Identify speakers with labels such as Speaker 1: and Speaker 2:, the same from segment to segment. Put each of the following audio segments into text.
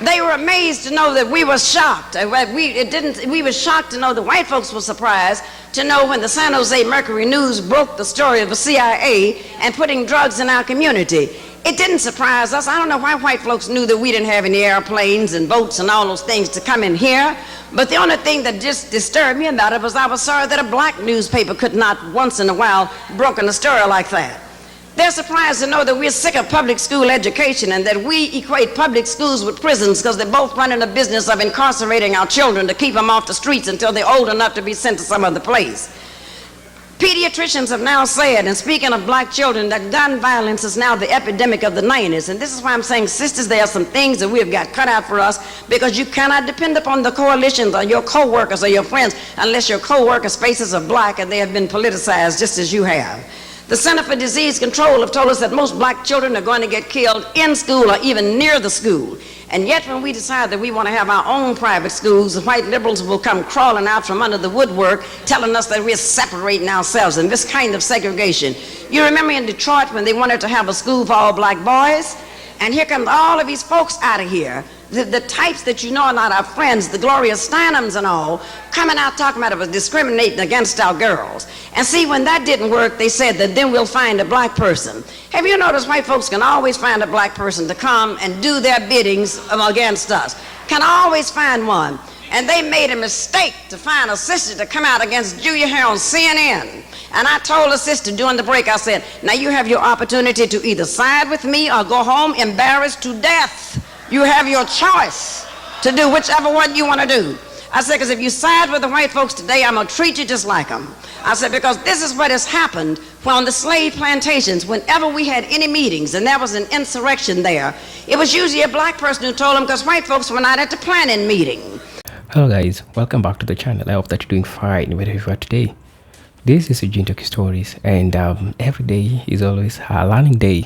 Speaker 1: They were amazed to know that we were shocked. We were shocked to know that white folks were surprised to know when the San Jose Mercury News broke the story of the CIA and putting drugs in our community. It didn't surprise us. I don't know why white folks knew that we didn't have any airplanes and boats and all those things to come in here. But the only thing that just disturbed me about it was I was sorry that a black newspaper could not once in a while broken a story like that. They're surprised to know that we're sick of public school education and that we equate public schools with prisons because they're both running a business of incarcerating our children to keep them off the streets until they're old enough to be sent to some other place. Pediatricians have now said, and speaking of black children, that gun violence is now the epidemic of the 90s. And this is why I'm saying, sisters, there are some things that we have got cut out for us because you cannot depend upon the coalitions or your co-workers or your friends unless your co-workers' faces are black and they have been politicized just as you have. The Center for Disease Control have told us that most black children are going to get killed in school or even near the school. And yet when we decide that we want to have our own private schools, the white liberals will come crawling out from under the woodwork telling us that we're separating ourselves and this kind of segregation. You remember in Detroit when they wanted to have a school for all black boys? And here comes all of these folks out of here, the types that you know are not our friends, the Gloria Steinems and all, coming out talking about it was discriminating against our girls. And see, when that didn't work, they said that then we'll find a black person. Have you noticed white folks can always find a black person to come and do their biddings against us? Can always find one. And they made a mistake to find a sister to come out against Julia Hare on CNN. And I told the sister during the break, I said, now you have your opportunity to either side with me or go home embarrassed to death. You have your choice to do whichever one you want to do. I said, because if you side with the white folks today, I'm going to treat you just like them. I said, because this is what has happened on the slave plantations. Whenever we had any meetings and there was an insurrection there, it was usually a black person who told them because white folks were not at the planning meeting.
Speaker 2: Hello guys, welcome back to the channel. I hope that you're doing fine wherever you are today. This is D.STROYS, and every day is always a learning day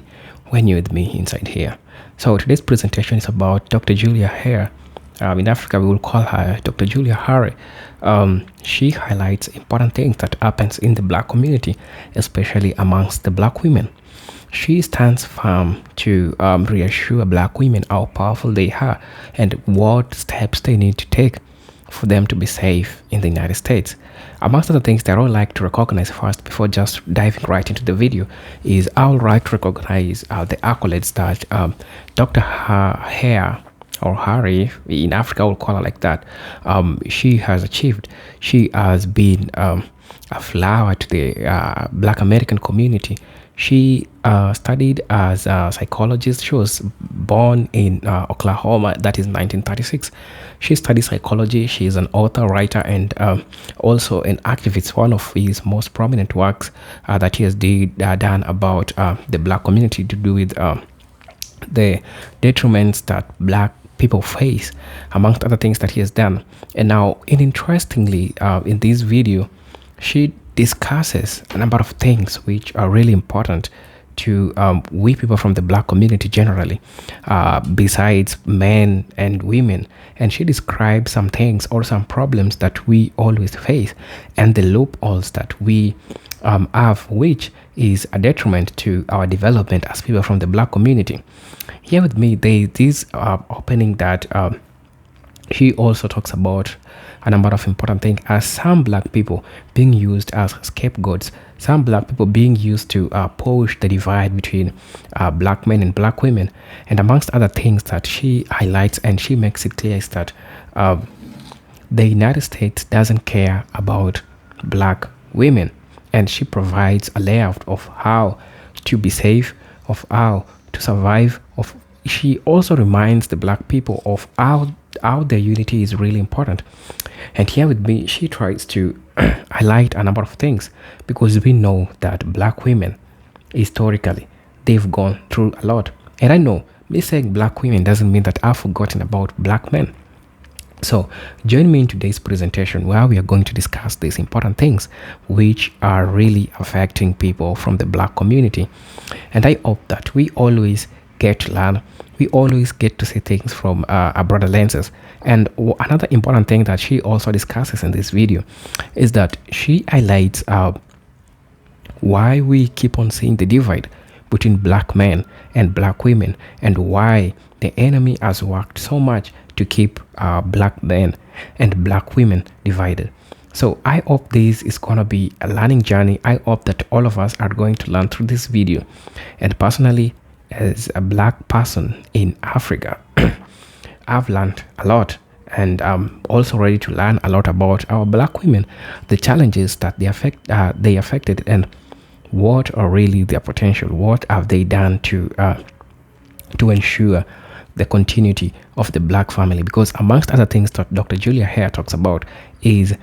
Speaker 2: when you're with me inside here. So today's presentation is about Dr. Julia Hare. In Africa we will call her Dr. Julia Hare. She highlights important things that happens in the black community, especially amongst the black women. She stands firm to reassure black women how powerful they are and what steps they need to take for them to be safe in the United States. Amongst other things that I would like to recognize first before just diving right into the video is I would like to recognize the accolades that Dr. Hare, or Hare, in Africa we'll call her like that, she has achieved. She has been a flower to the black American community. She studied as a psychologist. She was born in Oklahoma, that is 1936. She studied psychology. She is an author, writer, and also an activist. One of his most prominent works that he has done about the black community to do with the detriments that black people face, amongst other things that he has done. And now, interestingly, in this video, she discusses a number of things which are really important to we people from the black community generally, besides men and women. And she describes some things or some problems that we always face and the loopholes that we have, which is a detriment to our development as people from the black community. Here with me, there is opening that he also talks about a number of important things as some black people being used as scapegoats, some black people being used to push the divide between black men and black women. And amongst other things that she highlights and she makes it clear is that the United States doesn't care about black women. And she provides a layout of how to be safe, of how to survive. She also reminds the black people of how their unity is really important. And here with me, she tries to highlight a number of things because we know that black women, historically, they've gone through a lot. And I know me saying black women doesn't mean that I've forgotten about black men. So join me in today's presentation where we are going to discuss these important things which are really affecting people from the black community. And I hope that we always get to learn. We always get to see things from a broader lenses. And another important thing that she also discusses in this video is that she highlights why we keep on seeing the divide between black men and black women, and why the enemy has worked so much to keep black men and black women divided. So I hope this is going to be a learning journey. I hope that all of us are going to learn through this video. And personally, as a black person in Africa, I've learned a lot, and I'm also ready to learn a lot about our black women, the challenges that they affected, and what are really their potential. What have they done to ensure the continuity of the black family? Because amongst other things that Dr. Julia Hare talks about is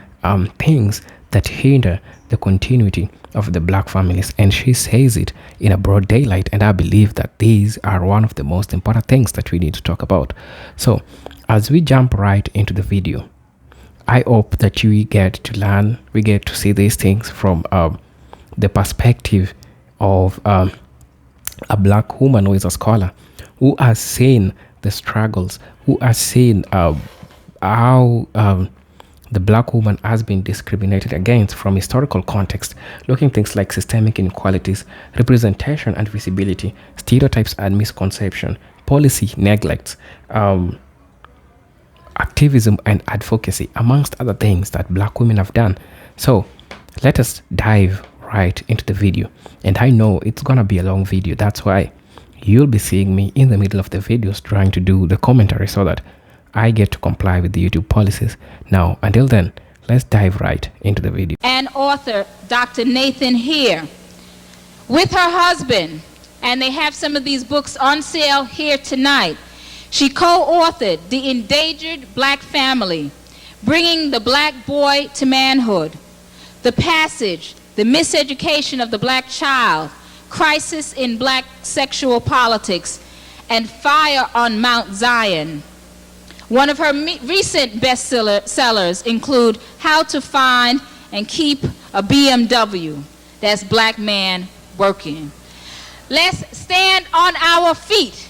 Speaker 2: things that hinder the continuity of the black families, and she says it in a broad daylight, and I believe that these are one of the most important things that we need to talk about. So as we jump right into the video, I hope that we get to learn, we get to see these things from the perspective of a black woman who is a scholar, who has seen the struggles, who has seen how the black woman has been discriminated against from historical context, looking things like systemic inequalities, representation and visibility, stereotypes and misconception, policy neglects, activism and advocacy, amongst other things that black women have done. So let us dive right into the video. And I know it's gonna be a long video. That's why you'll be seeing me in the middle of the videos trying to do the commentary so that I get to comply with the YouTube policies. Now, until then, let's dive right into the video.
Speaker 3: And author Dr. Nathan Hare with her husband, and they have some of these books on sale here tonight. She co-authored The Endangered Black Family, Bringing the Black Boy to Manhood, The Passage, The Miseducation of the Black Child, Crisis in Black Sexual Politics, and Fire on Mount Zion. One of her recent bestsellers include How to Find and Keep a BMW. That's Black Man Working. Let's stand on our feet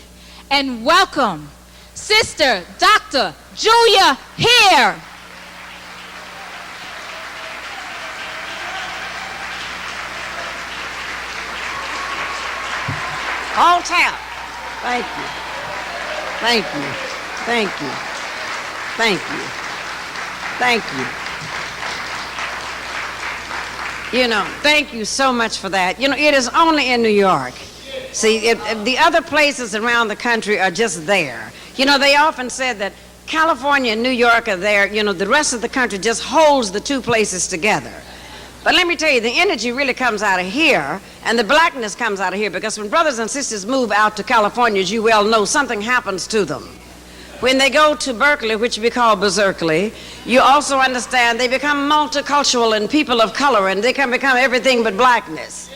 Speaker 3: and welcome Sister Dr. Julia Hare.
Speaker 1: All tap. Thank you. Thank you. Thank you. Thank you. Thank you. You know, thank you so much for that. You know, it is only in New York. See, the other places around the country are just there. You know, they often said that California and New York are there. You know, the rest of the country just holds the two places together. But let me tell you, the energy really comes out of here, and the blackness comes out of here, because when brothers and sisters move out to California, as you well know, something happens to them. When they go to Berkeley, which we call Berkeley, you also understand they become multicultural and people of color, and they can become everything but blackness.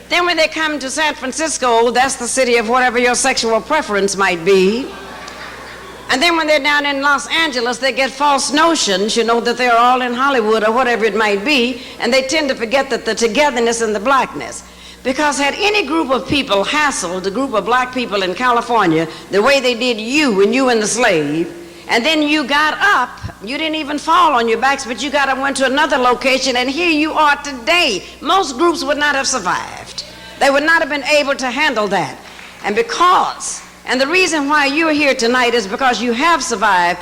Speaker 1: Then when they come to San Francisco, that's the city of whatever your sexual preference might be. And then when they're down in Los Angeles, they get false notions, you know, that they're all in Hollywood or whatever it might be, and they tend to forget that the togetherness and the blackness. Because had any group of people hassled a group of black people in California the way they did you and the slave, and then you got up, you didn't even fall on your backs, but you got up, went to another location, and here you are today. Most groups would not have survived. They would not have been able to handle that. And the reason why you're here tonight is because you have survived,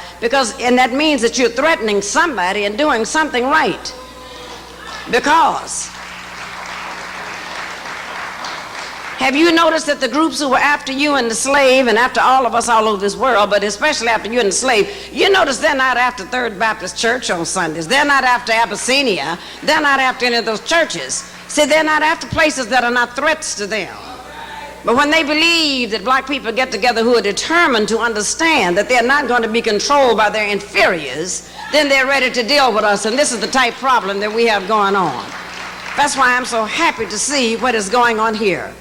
Speaker 1: and that means that you're threatening somebody and doing something right. Because have you noticed that the groups who were after you and the slave, and after all of us all over this world, but especially after you and the slave, you notice they're not after Third Baptist Church on Sundays. They're not after Abyssinia. They're not after any of those churches. See, they're not after places that are not threats to them. But when they believe that black people get together who are determined to understand that they're not going to be controlled by their inferiors, then they're ready to deal with us. And this is the type problem that we have going on. That's why I'm so happy to see what is going on here.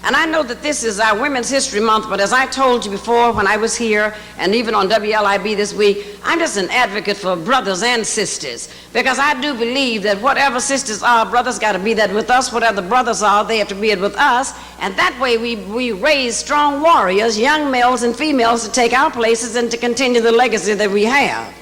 Speaker 1: And I know that this is our Women's History Month, but as I told you before when I was here, and even on WLIB this week, I'm just an advocate for brothers and sisters, because I do believe that whatever sisters are, brothers got to be that with us. Whatever brothers are, they have to be it with us. And that way we raise strong warriors, young males and females, to take our places and to continue the legacy that we have.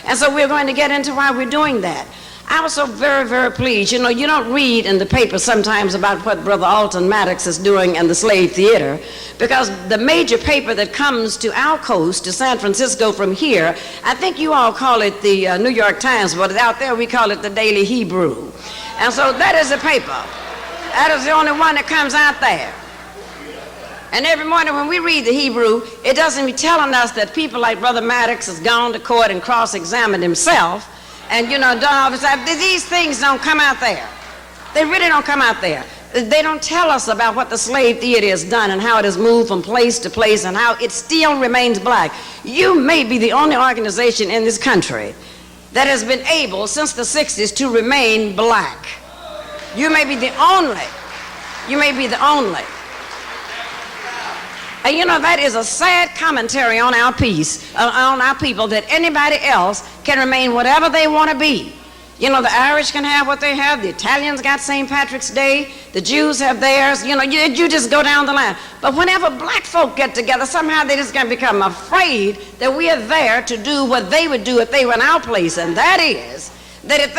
Speaker 1: And so we're going to get into why we're doing that. I was so very, very pleased. You know, you don't read in the paper sometimes about what Brother Alton Maddox is doing in the slave theater, because the major paper that comes to our coast, to San Francisco from here, I think you all call it the New York Times, but out there we call it the Daily Hebrew. And so that is the paper. That is the only one that comes out there. And every morning when we read the Hebrew, it doesn't be telling us that people like Brother Maddox has gone to court and cross-examined himself, and, you know, done all this. These things don't come out there. They really don't come out there. They don't tell us about what the slave theater has done and how it has moved from place to place and how it still remains black. You may be the only organization in this country that has been able, since the 60s, to remain black. You may be the only. You may be the only. And you know, that is a sad commentary on our peace, on our people, that anybody else can remain whatever they want to be. You know, the Irish can have what they have, the Italians got St. Patrick's Day, the Jews have theirs, you know, you just go down the line. But whenever black folk get together, somehow they just gonna become afraid that we are there to do what they would do if they were in our place, and that is, that if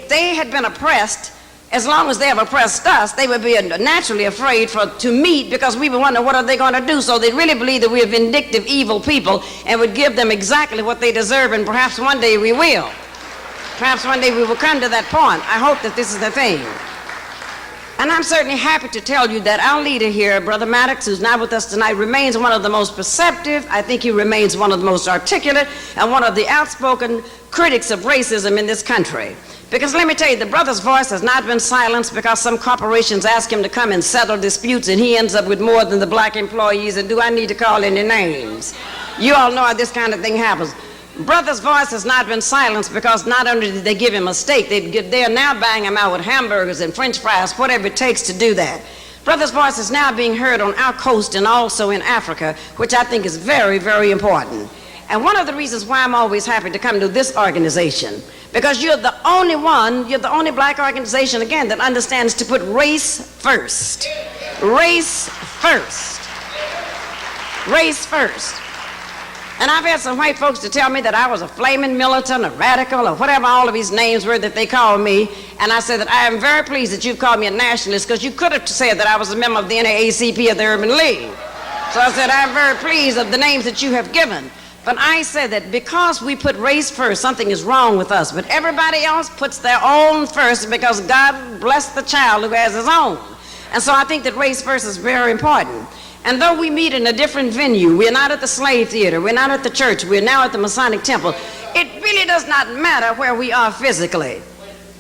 Speaker 1: they had been oppressed, as long as they have oppressed us, they would be naturally afraid to meet, because we would wonder what are they going to do. So they really believe that we are vindictive, evil people and would give them exactly what they deserve, and perhaps one day we will. Perhaps one day we will come to that point. I hope that this is the thing. And I'm certainly happy to tell you that our leader here, Brother Maddox, who's not with us tonight, remains one of the most perceptive. I think he remains one of the most articulate and one of the outspoken critics of racism in this country. Because let me tell you, the brother's voice has not been silenced because some corporations ask him to come and settle disputes and he ends up with more than the black employees, and do I need to call any names? You all know how this kind of thing happens. Brother's voice has not been silenced because not only did they give him a steak, they're now buying him out with hamburgers and french fries, whatever it takes to do that. Brother's voice is now being heard on our coast and also in Africa, which I think is very, very important. And one of the reasons why I'm always happy to come to this organization, because you're the only one, you're the only black organization, again, that understands to put race first. Race first. Race first. And I've had some white folks to tell me that I was a flaming militant, a radical, or whatever all of these names were that they called me. And I said that I am very pleased that you've called me a nationalist, because you could have said that I was a member of the NAACP of the Urban League. So I said, I'm very pleased of the names that you have given. But I said that because we put race first, something is wrong with us. But everybody else puts their own first, because God bless the child who has his own. And so I think that race first is very important. And though we meet in a different venue, we're not at the slave theater, we're not at the church, we're now at the Masonic Temple, it really does not matter where we are physically.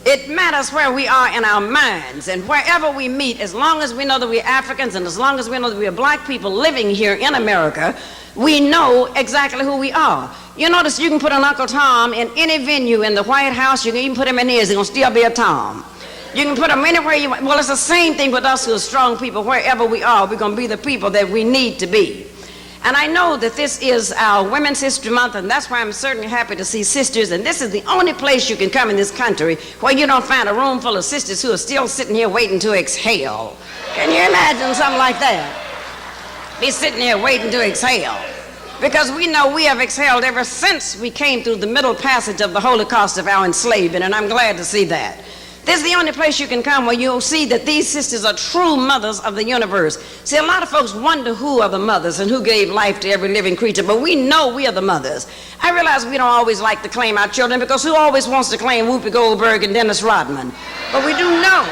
Speaker 1: It matters where we are in our minds, and wherever we meet, as long as we know that we're Africans and as long as we know that we're black people living here in America, we know exactly who we are. You notice you can put an Uncle Tom in any venue in the White House, you can even put him in his, he's gonna still be a Tom. You can put them anywhere you want. Well, it's the same thing with us who are strong people. Wherever we are, we're going to be the people that we need to be. And I know that this is our Women's History Month, and that's why I'm certainly happy to see sisters. And this is the only place you can come in this country where you don't find a room full of sisters who are still sitting here waiting to exhale. Can you imagine something like that? Be sitting here waiting to exhale. Because we know we have exhaled ever since we came through the middle passage of the Holocaust of our enslavement, and I'm glad to see that. This is the only place you can come where you'll see that these sisters are true mothers of the universe. See, a lot of folks wonder who are the mothers and who gave life to every living creature, but we know we are the mothers. I realize we don't always like to claim our children, because who always wants to claim Whoopi Goldberg and Dennis Rodman? But we do know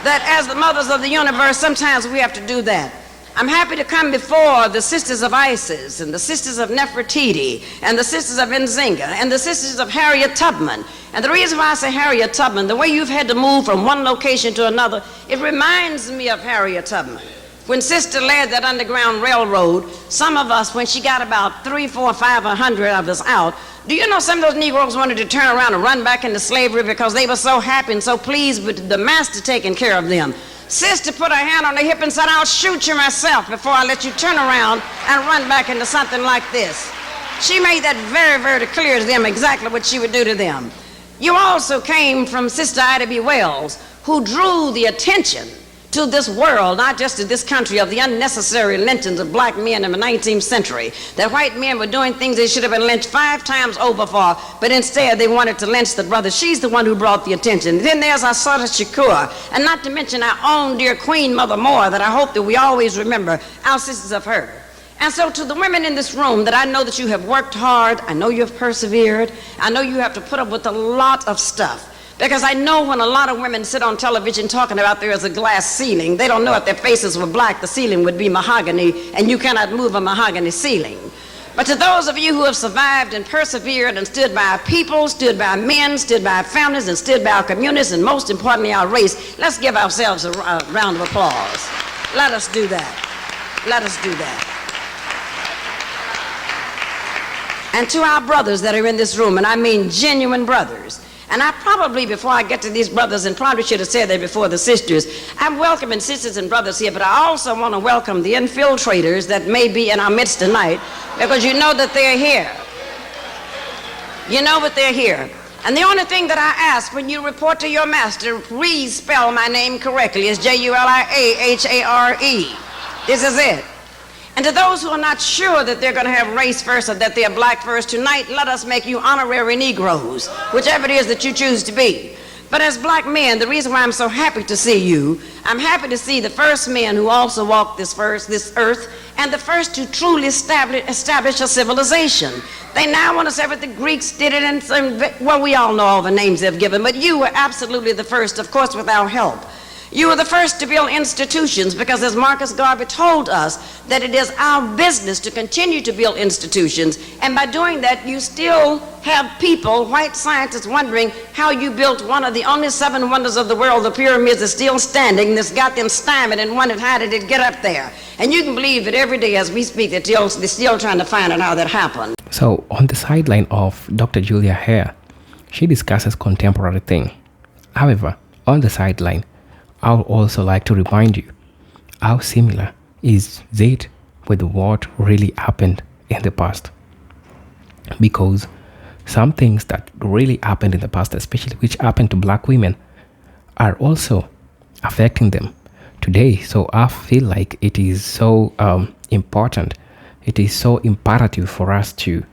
Speaker 1: that as the mothers of the universe, sometimes we have to do that. I'm happy to come before the Sisters of Isis and the Sisters of Nefertiti and the Sisters of Nzinga and the Sisters of Harriet Tubman. And the reason why I say Harriet Tubman, the way you've had to move from one location to another, it reminds me of Harriet Tubman. When Sister led that Underground Railroad, some of us, when she got about 3, 4, 5, 100 of us out, do you know some of those Negroes wanted to turn around and run back into slavery because they were so happy and so pleased with the master taking care of them? Sister put her hand on her hip and said, I'll shoot you myself before I let you turn around and run back into something like this. She made that very, very clear to them exactly what she would do to them. You also came from Sister Ida B. Wells, who drew the attention to this world, not just to this country, of the unnecessary lynchings of black men in the 19th century. That white men were doing things they should have been lynched 5 times over for, but instead they wanted to lynch the brother. She's the one who brought the attention. Then there's our Sada Shakur, and not to mention our own dear Queen Mother Moore, that I hope that we always remember, our sisters of Hare. And so to the women in this room, that I know that you have worked hard, I know you have persevered, I know you have to put up with a lot of stuff. Because I know when a lot of women sit on television talking about there is a glass ceiling, they don't know if their faces were black, the ceiling would be mahogany, and you cannot move a mahogany ceiling. But to those of you who have survived and persevered and stood by our people, stood by our men, stood by our families, and stood by our communities, and most importantly our race, let's give ourselves a round of applause. Let us do that. Let us do that. And to our brothers that are in this room, and I mean genuine brothers, and I probably, before I get to these brothers, and probably should have said that before the sisters, I'm welcoming sisters and brothers here, but I also want to welcome the infiltrators that may be in our midst tonight, because you know that they're here. You know that they're here. And the only thing that I ask when you report to your master, please spell my name correctly. It's Juliahare. This is it. And to those who are not sure that they're going to have race first or that they're black first, tonight let us make you honorary Negroes, whichever it is that you choose to be. But as black men, the reason why I'm so happy to see you, I'm happy to see the first men who also walked this earth, and the first to truly establish a civilization. They now want to say that the Greeks did it, and well, we all know all the names they've given, but you were absolutely the first, of course, with our help. You were the first to build institutions, because as Marcus Garvey told us, that it is our business to continue to build institutions, and by doing that you still have people, white scientists, wondering how you built one of the only 7 wonders of the world. The pyramids are still standing. This got them stymied and wondered how did it get up there. And you can believe that every day as we speak they're still trying to find out how that happened.
Speaker 2: So on the sideline of Dr. Julia Hare, she discusses contemporary thing. However, on the sideline, I would also like to remind you how similar is it with what really happened in the past. Because some things that really happened in the past, especially which happened to black women, are also affecting them today. So I feel like it is so important, it is so imperative for us to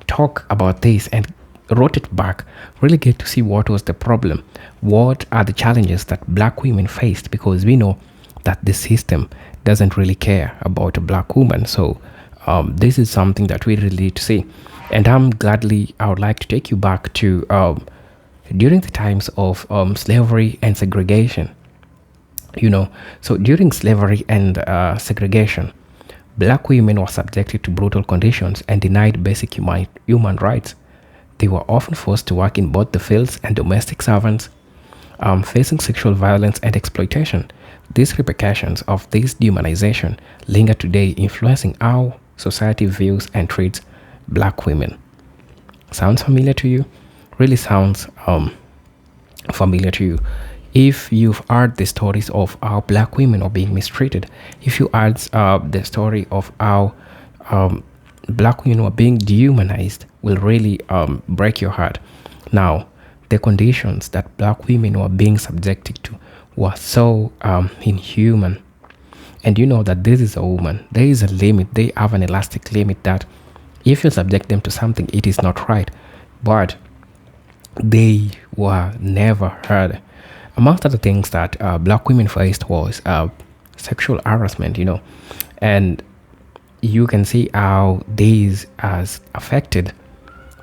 Speaker 2: talk about this and wrote it back, really get to see what was the problem, what are the challenges that black women faced, because we know that the system doesn't really care about a black woman. So this is something that we really need to see. And I would like to take you back to during the times of slavery and segregation. So during slavery and segregation, black women were subjected to brutal conditions and denied basic human rights. They were often forced to work in both the fields and domestic servants, facing sexual violence and exploitation. These repercussions of this dehumanization linger today, influencing how society views and treats black women. Sounds familiar to you? Really sounds familiar to you. If you've heard the stories of how black women are being mistreated, if you heard the story of how black women were being dehumanized, will really break your heart. Now, the conditions that black women were being subjected to were so inhuman. And you know that this is a woman. There is a limit. They have an elastic limit that if you subject them to something, it is not right. But they were never heard. Amongst other things that black women faced was sexual harassment, and you can see how this has affected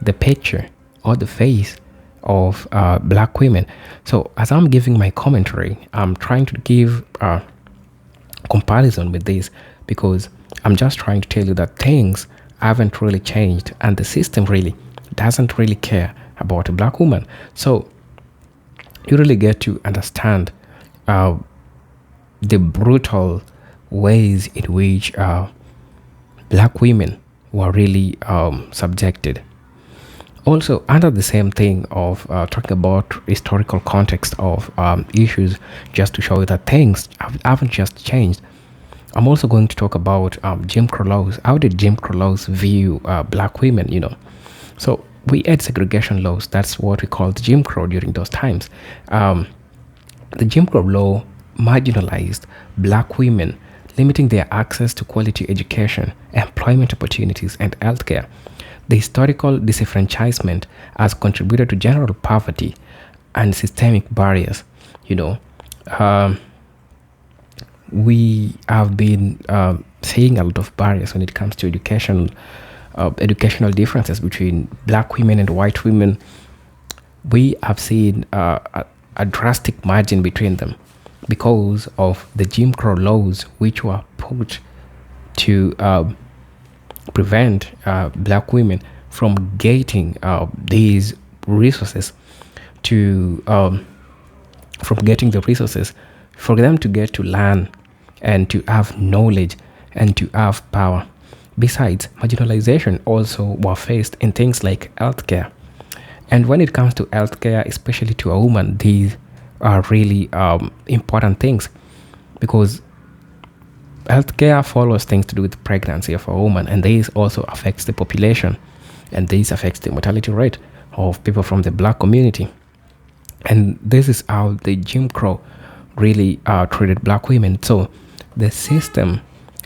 Speaker 2: the picture or the face of black women. So as I'm giving my commentary, I'm trying to give a comparison with this, because I'm just trying to tell you that things haven't really changed and the system really doesn't really care about a black woman. So you really get to understand the brutal ways in which black women were really subjected. Also, under the same thing of talking about historical context of issues, just to show you that things haven't just changed, I'm also going to talk about Jim Crow laws. How did Jim Crow laws view black women, So we had segregation laws. That's what we called Jim Crow during those times. The Jim Crow law marginalized black women, limiting their access to quality education, employment opportunities, and healthcare. The historical disenfranchisement has contributed to general poverty and systemic barriers. You know, we have been seeing a lot of barriers when it comes to educational differences between black women and white women. We have seen a drastic margin between them because of the Jim Crow laws, which were put to prevent black women from getting these resources to from getting the resources for them to get to learn and to have knowledge and to have power. Besides, marginalization also were faced in things like healthcare. And when it comes to healthcare, especially to a woman, these are really important things, because healthcare follows things to do with pregnancy of a woman, and this also affects the population, and this affects the mortality rate of people from the black community. And this is how the Jim Crow really treated black women. So the system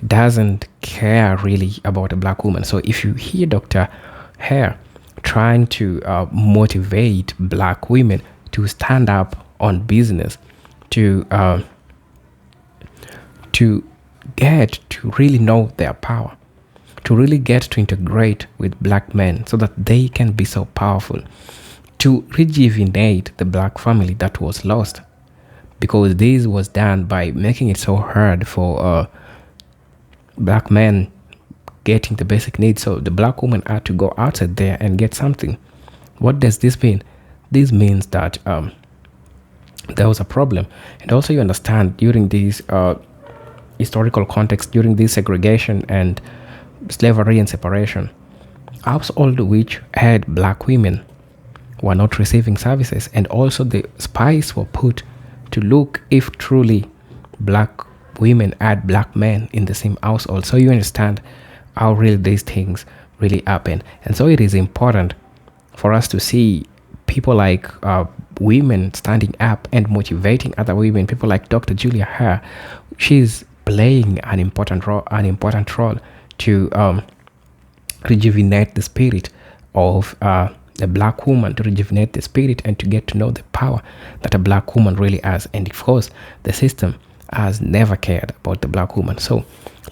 Speaker 2: doesn't care really about a black woman. So if you hear Dr. Hare trying to motivate black women to stand up on business, to get to really know their power, to really get to integrate with black men so that they can be so powerful, to rejuvenate the black family that was lost, because this was done by making it so hard for black men getting the basic needs. So the black woman had to go outside there and get something. What does this mean? This means that there was a problem. And also, you understand, during this historical context, during this segregation and slavery and separation, households which had black women were not receiving services, and also the spies were put to look if truly black women had black men in the same household. So you understand how really these things really happen. And so it is important for us to see people like women standing up and motivating other women. People like Dr. Julia Hare, she's playing an important role to rejuvenate the spirit of a black woman, to rejuvenate the spirit and to get to know the power that a black woman really has. And of course, the system has never cared about the black woman. So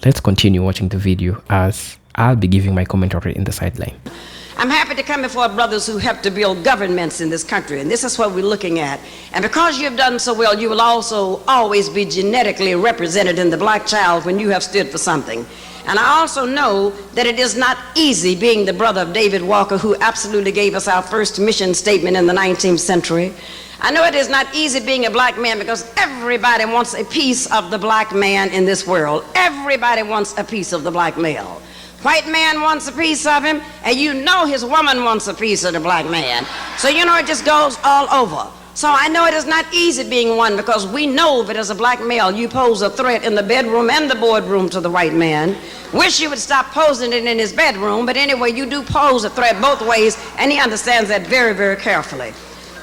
Speaker 2: let's continue watching the video, as I'll be giving my commentary in the sideline.
Speaker 1: I'm happy to come before brothers who help to build governments in this country, and this is what we're looking at. And because you have done so well, you will also always be genetically represented in the black child when you have stood for something. And I also know that it is not easy being the brother of David Walker, who absolutely gave us our first mission statement in the 19th century. I know it is not easy being a black man, because everybody wants a piece of the black man in this world. Everybody wants a piece of the black male. White man wants a piece of him, and you know his woman wants a piece of the black man. So you know it just goes all over. So I know it is not easy being one, because we know that as a black male you pose a threat in the bedroom and the boardroom to the white man. Wish you would stop posing it in his bedroom, but anyway, you do pose a threat both ways, and he understands that very, very carefully.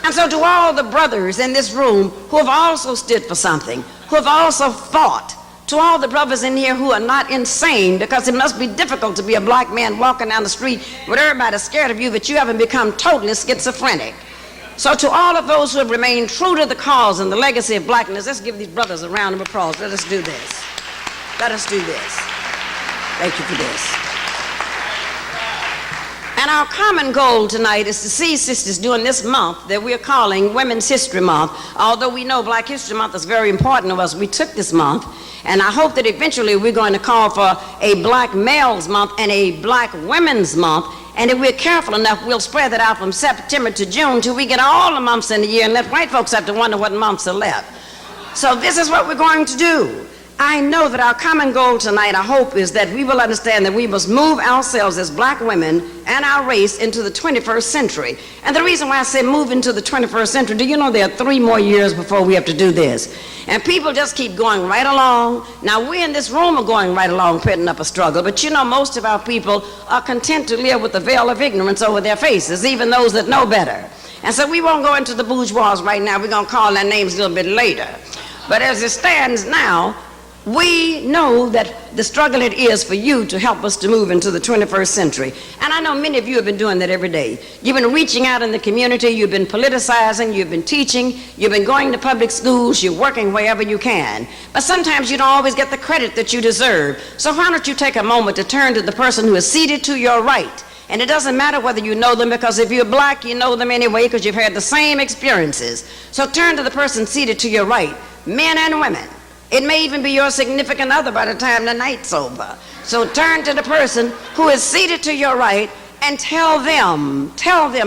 Speaker 1: And so to all the brothers in this room who have also stood for something, who have also fought, to all the brothers in here who are not insane, because it must be difficult to be a black man walking down the street with everybody scared of you that you haven't become totally schizophrenic. So to all of those who have remained true to the cause and the legacy of blackness, let's give these brothers a round of applause. Let us do this. Let us do this. Thank you for this. And our common goal tonight is to see sisters during this month that we're calling Women's History Month. Although we know Black History Month is very important to us, we took this month, and I hope that eventually we're going to call for a Black Males Month and a Black Women's Month. And if we're careful enough, we'll spread that out from September to June till we get all the months in the year and let white folks have to wonder what months are left. So this is what we're going to do. I know that our common goal tonight, I hope, is that we will understand that we must move ourselves as black women and our race into the 21st century. And the reason why I say move into the 21st century, do you know there are 3 more years before we have to do this? And people just keep going right along. Now, we in this room are going right along, putting up a struggle, but you know most of our people are content to live with the veil of ignorance over their faces, even those that know better. And so we won't go into the bourgeois right now. We're going to call their names a little bit later. But as it stands now, we know that the struggle it is for you to help us to move into the 21st century. And I know many of you have been doing that every day. You've been reaching out in the community, you've been politicizing, you've been teaching, you've been going to public schools, you're working wherever you can. But sometimes you don't always get the credit that you deserve. So why don't you take a moment to turn to the person who is seated to your right? And it doesn't matter whether you know them, because if you're black, you know them anyway because you've had the same experiences. So turn to the person seated to your right, men and women. It may even be your significant other by the time the night's over. So turn to the person who is seated to your right and tell them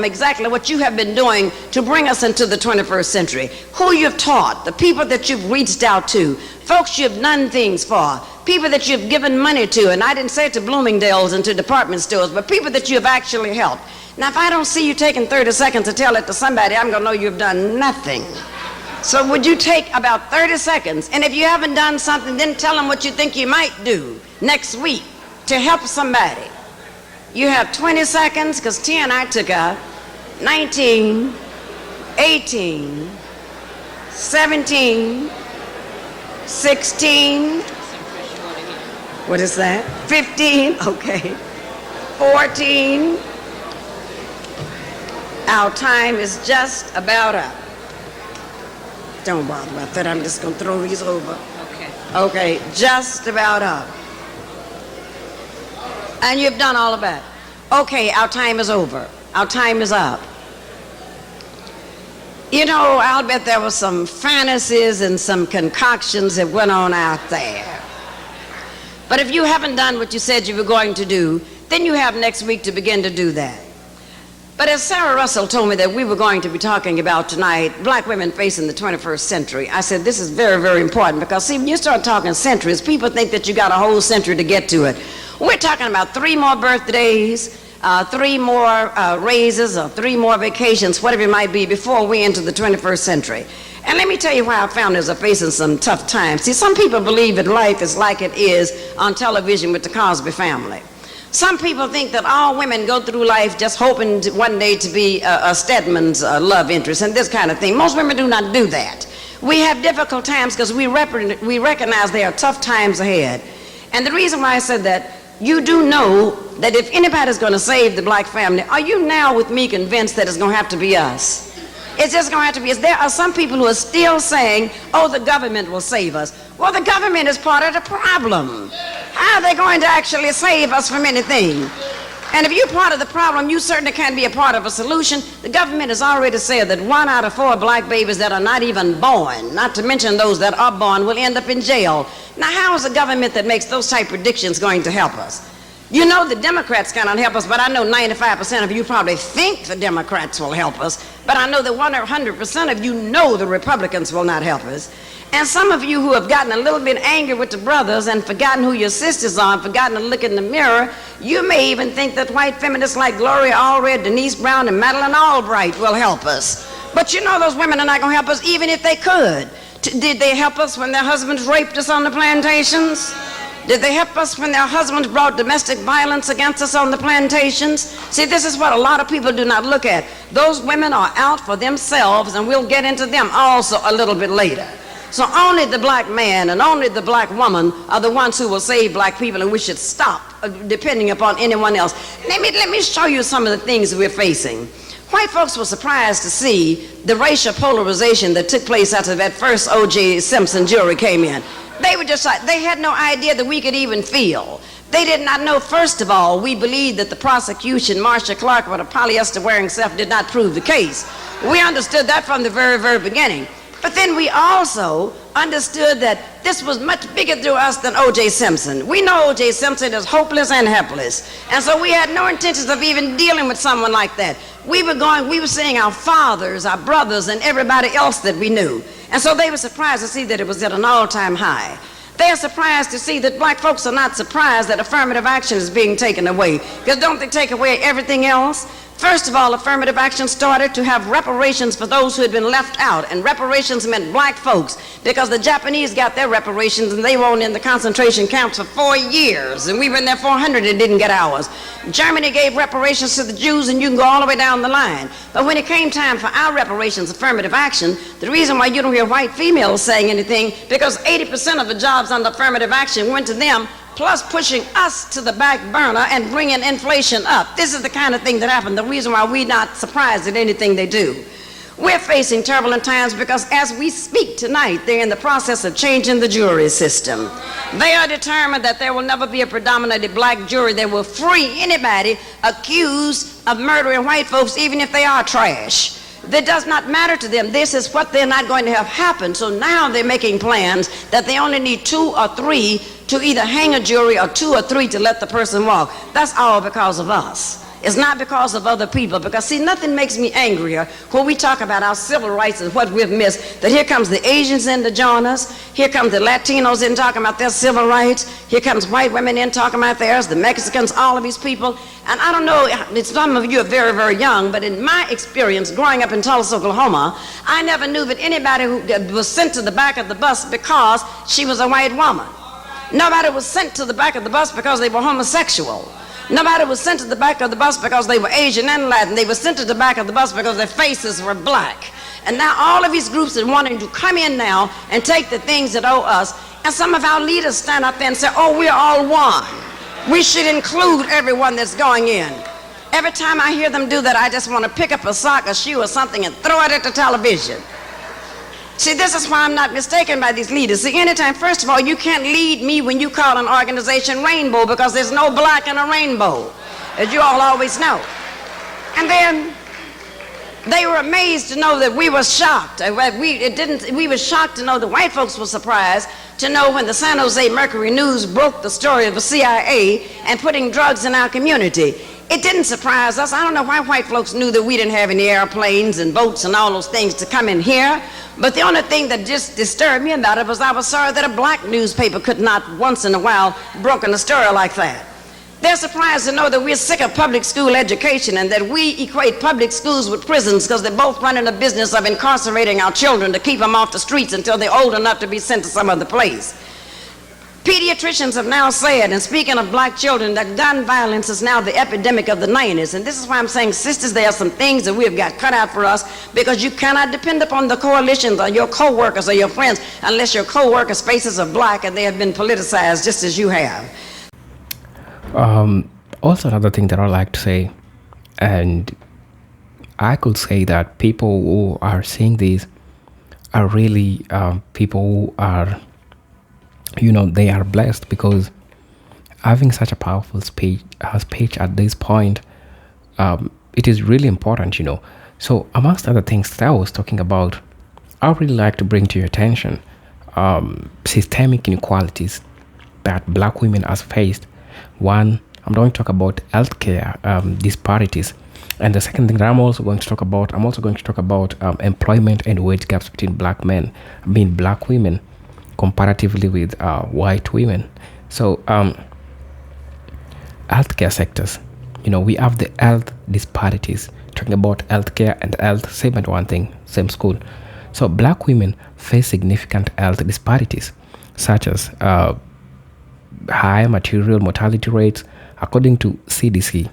Speaker 1: exactly what you have been doing to bring us into the 21st century. Who you've taught, the people that you've reached out to, folks you've done things for, people that you've given money to, and I didn't say to Bloomingdale's and to department stores, but people that you've actually helped. Now, if I don't see you taking 30 seconds to tell it to somebody, I'm gonna know you've done nothing. So would you take about 30 seconds, and if you haven't done something, then tell them what you think you might do next week to help somebody. You have 20 seconds, because 10 I took out, 19, 18, 17, 16, what is that? 15, okay, 14. Our time is just about up. Don't bother about that. I'm just going to throw these over. Okay, just about up. And you've done all of that. Okay, our time is over. Our time is up. You know, I'll bet there were some fantasies and some concoctions that went on out there. But if you haven't done what you said you were going to do, then you have next week to begin to do that. But as Sarah Russell told me that we were going to be talking about tonight, black women facing the 21st century, I said this is very, very important, because see, when you start talking centuries, people think that you got a whole century to get to it. We're talking about 3 more birthdays, 3 more raises, or 3 more vacations, whatever it might be, before we enter the 21st century. And let me tell you why our families are facing some tough times. See, some people believe that life is like it is on television with the Cosby Family. Some people think that all women go through life just hoping to one day to be a Stedman's love interest and this kind of thing. Most women do not do that. We have difficult times because we recognize there are tough times ahead. And the reason why I said that, you do know that if anybody's going to save the black family, are you now with me convinced that it's going to have to be us? It's just going to have to be us. There are some people who are still saying, oh, the government will save us. Well, the government is part of the problem. How are they going to actually save us from anything? And if you're part of the problem, you certainly can't be a part of a solution. The government has already said that 1 out of 4 black babies that are not even born, not to mention those that are born, will end up in jail. Now, how is a government that makes those type predictions going to help us? You know the Democrats cannot help us, but I know 95% of you probably think the Democrats will help us, but I know that 100% of you know the Republicans will not help us. And some of you who have gotten a little bit angry with the brothers and forgotten who your sisters are and forgotten to look in the mirror, you may even think that white feminists like Gloria Allred, Denise Brown, and Madeleine Albright will help us. But you know those women are not going to help us even if they could. Did they help us when their husbands raped us on the plantations? Did they help us when their husbands brought domestic violence against us on the plantations? See, this is what a lot of people do not look at. Those women are out for themselves, and we'll get into them also a little bit later. So only the black man and only the black woman are the ones who will save black people, and we should stop depending upon anyone else. Let me show you some of the things we're facing. White folks were surprised to see the racial polarization that took place after that first O.J. Simpson jury came in. They were just like, they had no idea that we could even feel. They did not know, first of all, we believed that the prosecution, Marsha Clark, with a polyester wearing self, did not prove the case. We understood that from the very, very beginning. But then we also understood that this was much bigger to us than O.J. Simpson. We know O.J. Simpson is hopeless and helpless. And so we had no intentions of even dealing with someone like that. We were seeing our fathers, our brothers, and everybody else that we knew. And so they were surprised to see that it was at an all-time high. They are surprised to see that black folks are not surprised that affirmative action is being taken away. Because don't they take away everything else? First of all, affirmative action started to have reparations for those who had been left out, and reparations meant black folks, because the Japanese got their reparations and they were in the concentration camps for 4 years, and we were in there 400 and didn't get ours. Germany gave reparations to the Jews, and you can go all the way down the line. But when it came time for our reparations, affirmative action, the reason why you don't hear white females saying anything, because 80% of the jobs under affirmative action went to them, plus pushing us to the back burner and bringing inflation up. This is the kind of thing that happened, the reason why we're not surprised at anything they do. We're facing turbulent times because as we speak tonight, they're in the process of changing the jury system. They are determined that there will never be a predominantly black jury that will free anybody accused of murdering white folks, even if they are trash. That does not matter to them. This is what they're not going to have happen. So now they're making plans that they only need 2 or 3 to either hang a jury or 2 or 3 to let the person walk. That's all because of us. It's not because of other people, because see, nothing makes me angrier when we talk about our civil rights and what we've missed, that here comes the Asians in to join us, here comes the Latinos in talking about their civil rights, here comes white women in talking about theirs, the Mexicans, all of these people. And I don't know, some of you are very, very young, but in my experience growing up in Tulsa, Oklahoma, I never knew that anybody who was sent to the back of the bus because she was a white woman. Nobody was sent to the back of the bus because they were homosexual. Nobody was sent to the back of the bus because they were Asian and Latin. They were sent to the back of the bus because their faces were black. And now all of these groups are wanting to come in now and take the things that owe us. And some of our leaders stand up there and say, oh, we're all one. We should include everyone that's going in. Every time I hear them do that, I just want to pick up a sock, a shoe, or something and throw it at the television. See, this is why I'm not mistaken by these leaders. See, anytime, first of all, you can't lead me when you call an organization rainbow, because there's no black in a rainbow, as you all always know. And then they were amazed to know that we were shocked. We were shocked to know the white folks were surprised to know when the San Jose Mercury News broke the story of the CIA and putting drugs in our community. It didn't surprise us. I don't know why white folks knew that we didn't have any airplanes and boats and all those things to come in here. But the only thing that just disturbed me about it was I was sorry that a black newspaper could not once in a while broken a story like that. They're surprised to know that we're sick of public school education and that we equate public schools with prisons because they're both running a business of incarcerating our children to keep them off the streets until they're old enough to be sent to some other place. Pediatricians have now said, and speaking of black children, that gun violence is now the epidemic of the 90s. And this is why I'm saying, sisters, there are some things that we have got cut out for us, because you cannot depend upon the coalitions or your co-workers or your friends unless your co-workers' faces are black and they have been politicized just as you have.
Speaker 2: Also, another thing that I like to say, and I could say that people who are saying this are really people who are, they are blessed, because having such a powerful speech at this point, it is really important, So amongst other things that I was talking about, I would really like to bring to your attention systemic inequalities that black women have faced. One, I'm going to talk about healthcare disparities. And the second thing that I'm also going to talk about employment and wage gaps between black women comparatively with white women. So healthcare sectors, we have the health disparities. Talking about healthcare and health, same at one thing, same school. So black women face significant health disparities, such as high material mortality rates. According to CDC,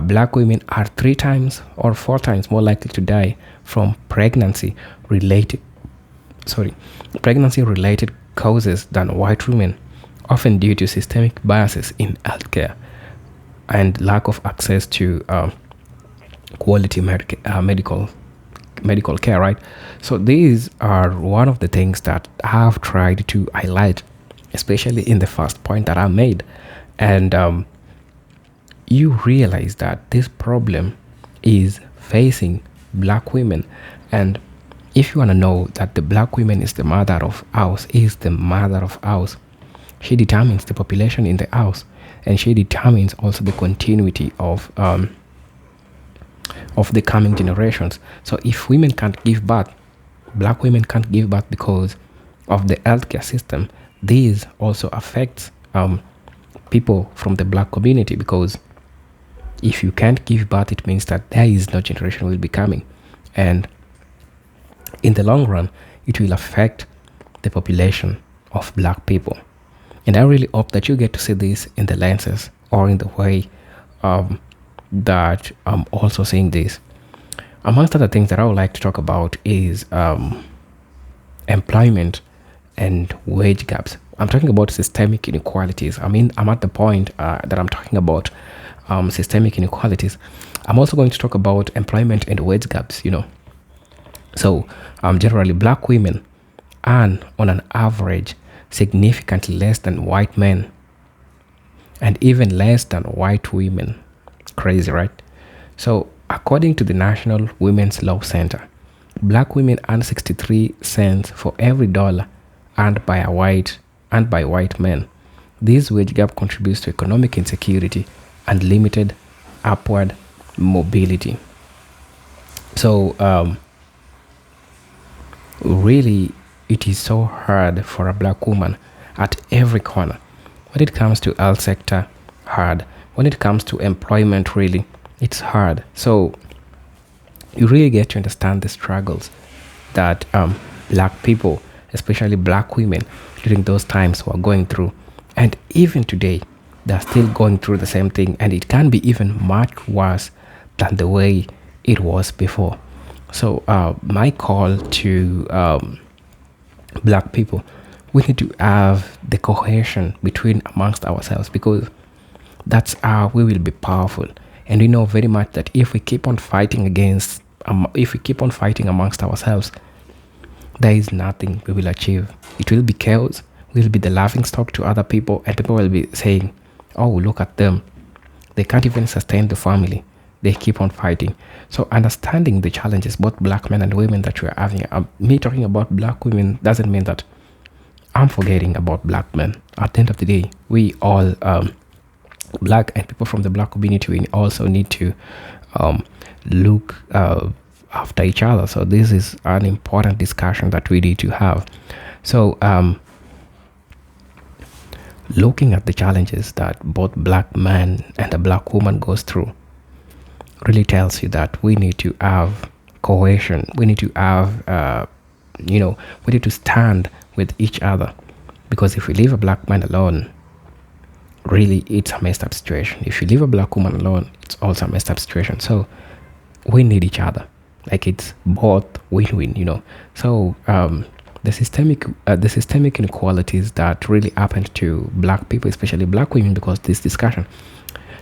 Speaker 2: black women are 3 times or 4 times more likely to die from pregnancy-related causes than white women, often due to systemic biases in healthcare and lack of access to quality medical care, right? So these are one of the things that I have tried to highlight, especially in the first point that I made. And you realize that this problem is facing black women. And if you want to know that the black woman is the mother of house, she determines the population in the house, and she determines also the continuity of the coming generations. So if women can't give birth, black women can't give birth because of the healthcare system. This also affects people from the black community, because If you can't give birth, it means that there is no generation will be coming. And in the long run, it will affect the population of black people. And I really hope that you get to see this in the lenses or in the way that I'm also seeing this. Amongst other things that I would like to talk about is employment and wage gaps. I'm talking about systemic inequalities. I mean, I'm at the point that I'm talking about systemic inequalities. I'm also going to talk about employment and wage gaps, So generally, black women earn on an average significantly less than white men and even less than white women. Crazy, right? So according to the National Women's Law Center, black women earn 63 cents for every dollar earned by white men. This wage gap contributes to economic insecurity and limited upward mobility. So really, it is so hard for a black woman at every corner. When it comes to health sector, hard. When it comes to employment, really, it's hard. So you really get to understand the struggles that black people, especially black women, during those times were going through. And even today, they're still going through the same thing, and it can be even much worse than the way it was before. So my call to black people, we need to have the cohesion between amongst ourselves, because that's how we will be powerful. And we know very much that if we keep on fighting amongst ourselves, there is nothing we will achieve. It will be chaos. We'll be the laughing stock to other people, and people will be saying, oh, look at them. They can't even sustain the family. They keep on fighting. So understanding the challenges, both black men and women, that we're having. Me talking about black women doesn't mean that I'm forgetting about black men. At the end of the day, we all, black and people from the black community, we also need to look after each other. So this is an important discussion that we need to have. So looking at the challenges that both black man and a black woman goes through really tells you that we need to have cohesion. We need to have, we need to stand with each other, because if we leave a black man alone, really it's a messed up situation. If you leave a black woman alone, it's also a messed up situation. So we need each other. Like, it's both win-win, So the systemic inequalities that really happened to black people, especially black women, because this discussion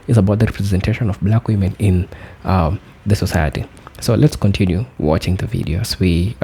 Speaker 2: is about the representation of black women in the society. So let's continue watching the video as we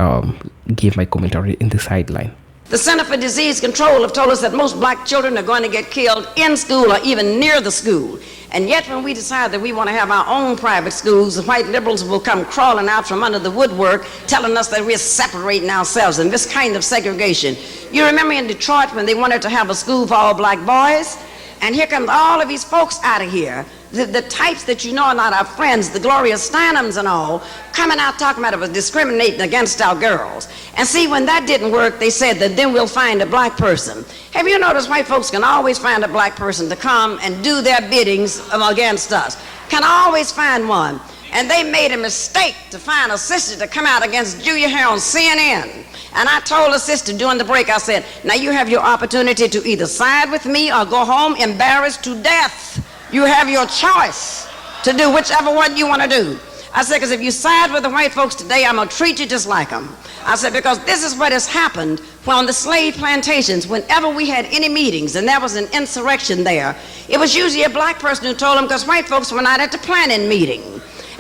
Speaker 2: give my commentary in the sideline.
Speaker 1: The Center for Disease Control have told us that most black children are going to get killed in school or even near the school. And yet when we decide that we want to have our own private schools, the white liberals will come crawling out from under the woodwork telling us that we're separating ourselves and this kind of segregation. You remember in Detroit when they wanted to have a school for all black boys? And here comes all of these folks out of here, the types that you know are not our friends, the Gloria Steinems and all, coming out talking about it was discriminating against our girls. And see, when that didn't work, they said that then we'll find a black person. Have you noticed white folks can always find a black person to come and do their biddings against us? Can always find one. And they made a mistake to find a sister to come out against Julia Hare on CNN. And I told a sister during the break, I said, now you have your opportunity to either side with me or go home embarrassed to death. You have your choice to do whichever one you want to do. I said, because if you side with the white folks today, I'm going to treat you just like them. I said, because this is what has happened on the slave plantations. Whenever we had any meetings and there was an insurrection there, it was usually a black person who told them, because white folks were not at the planning meeting.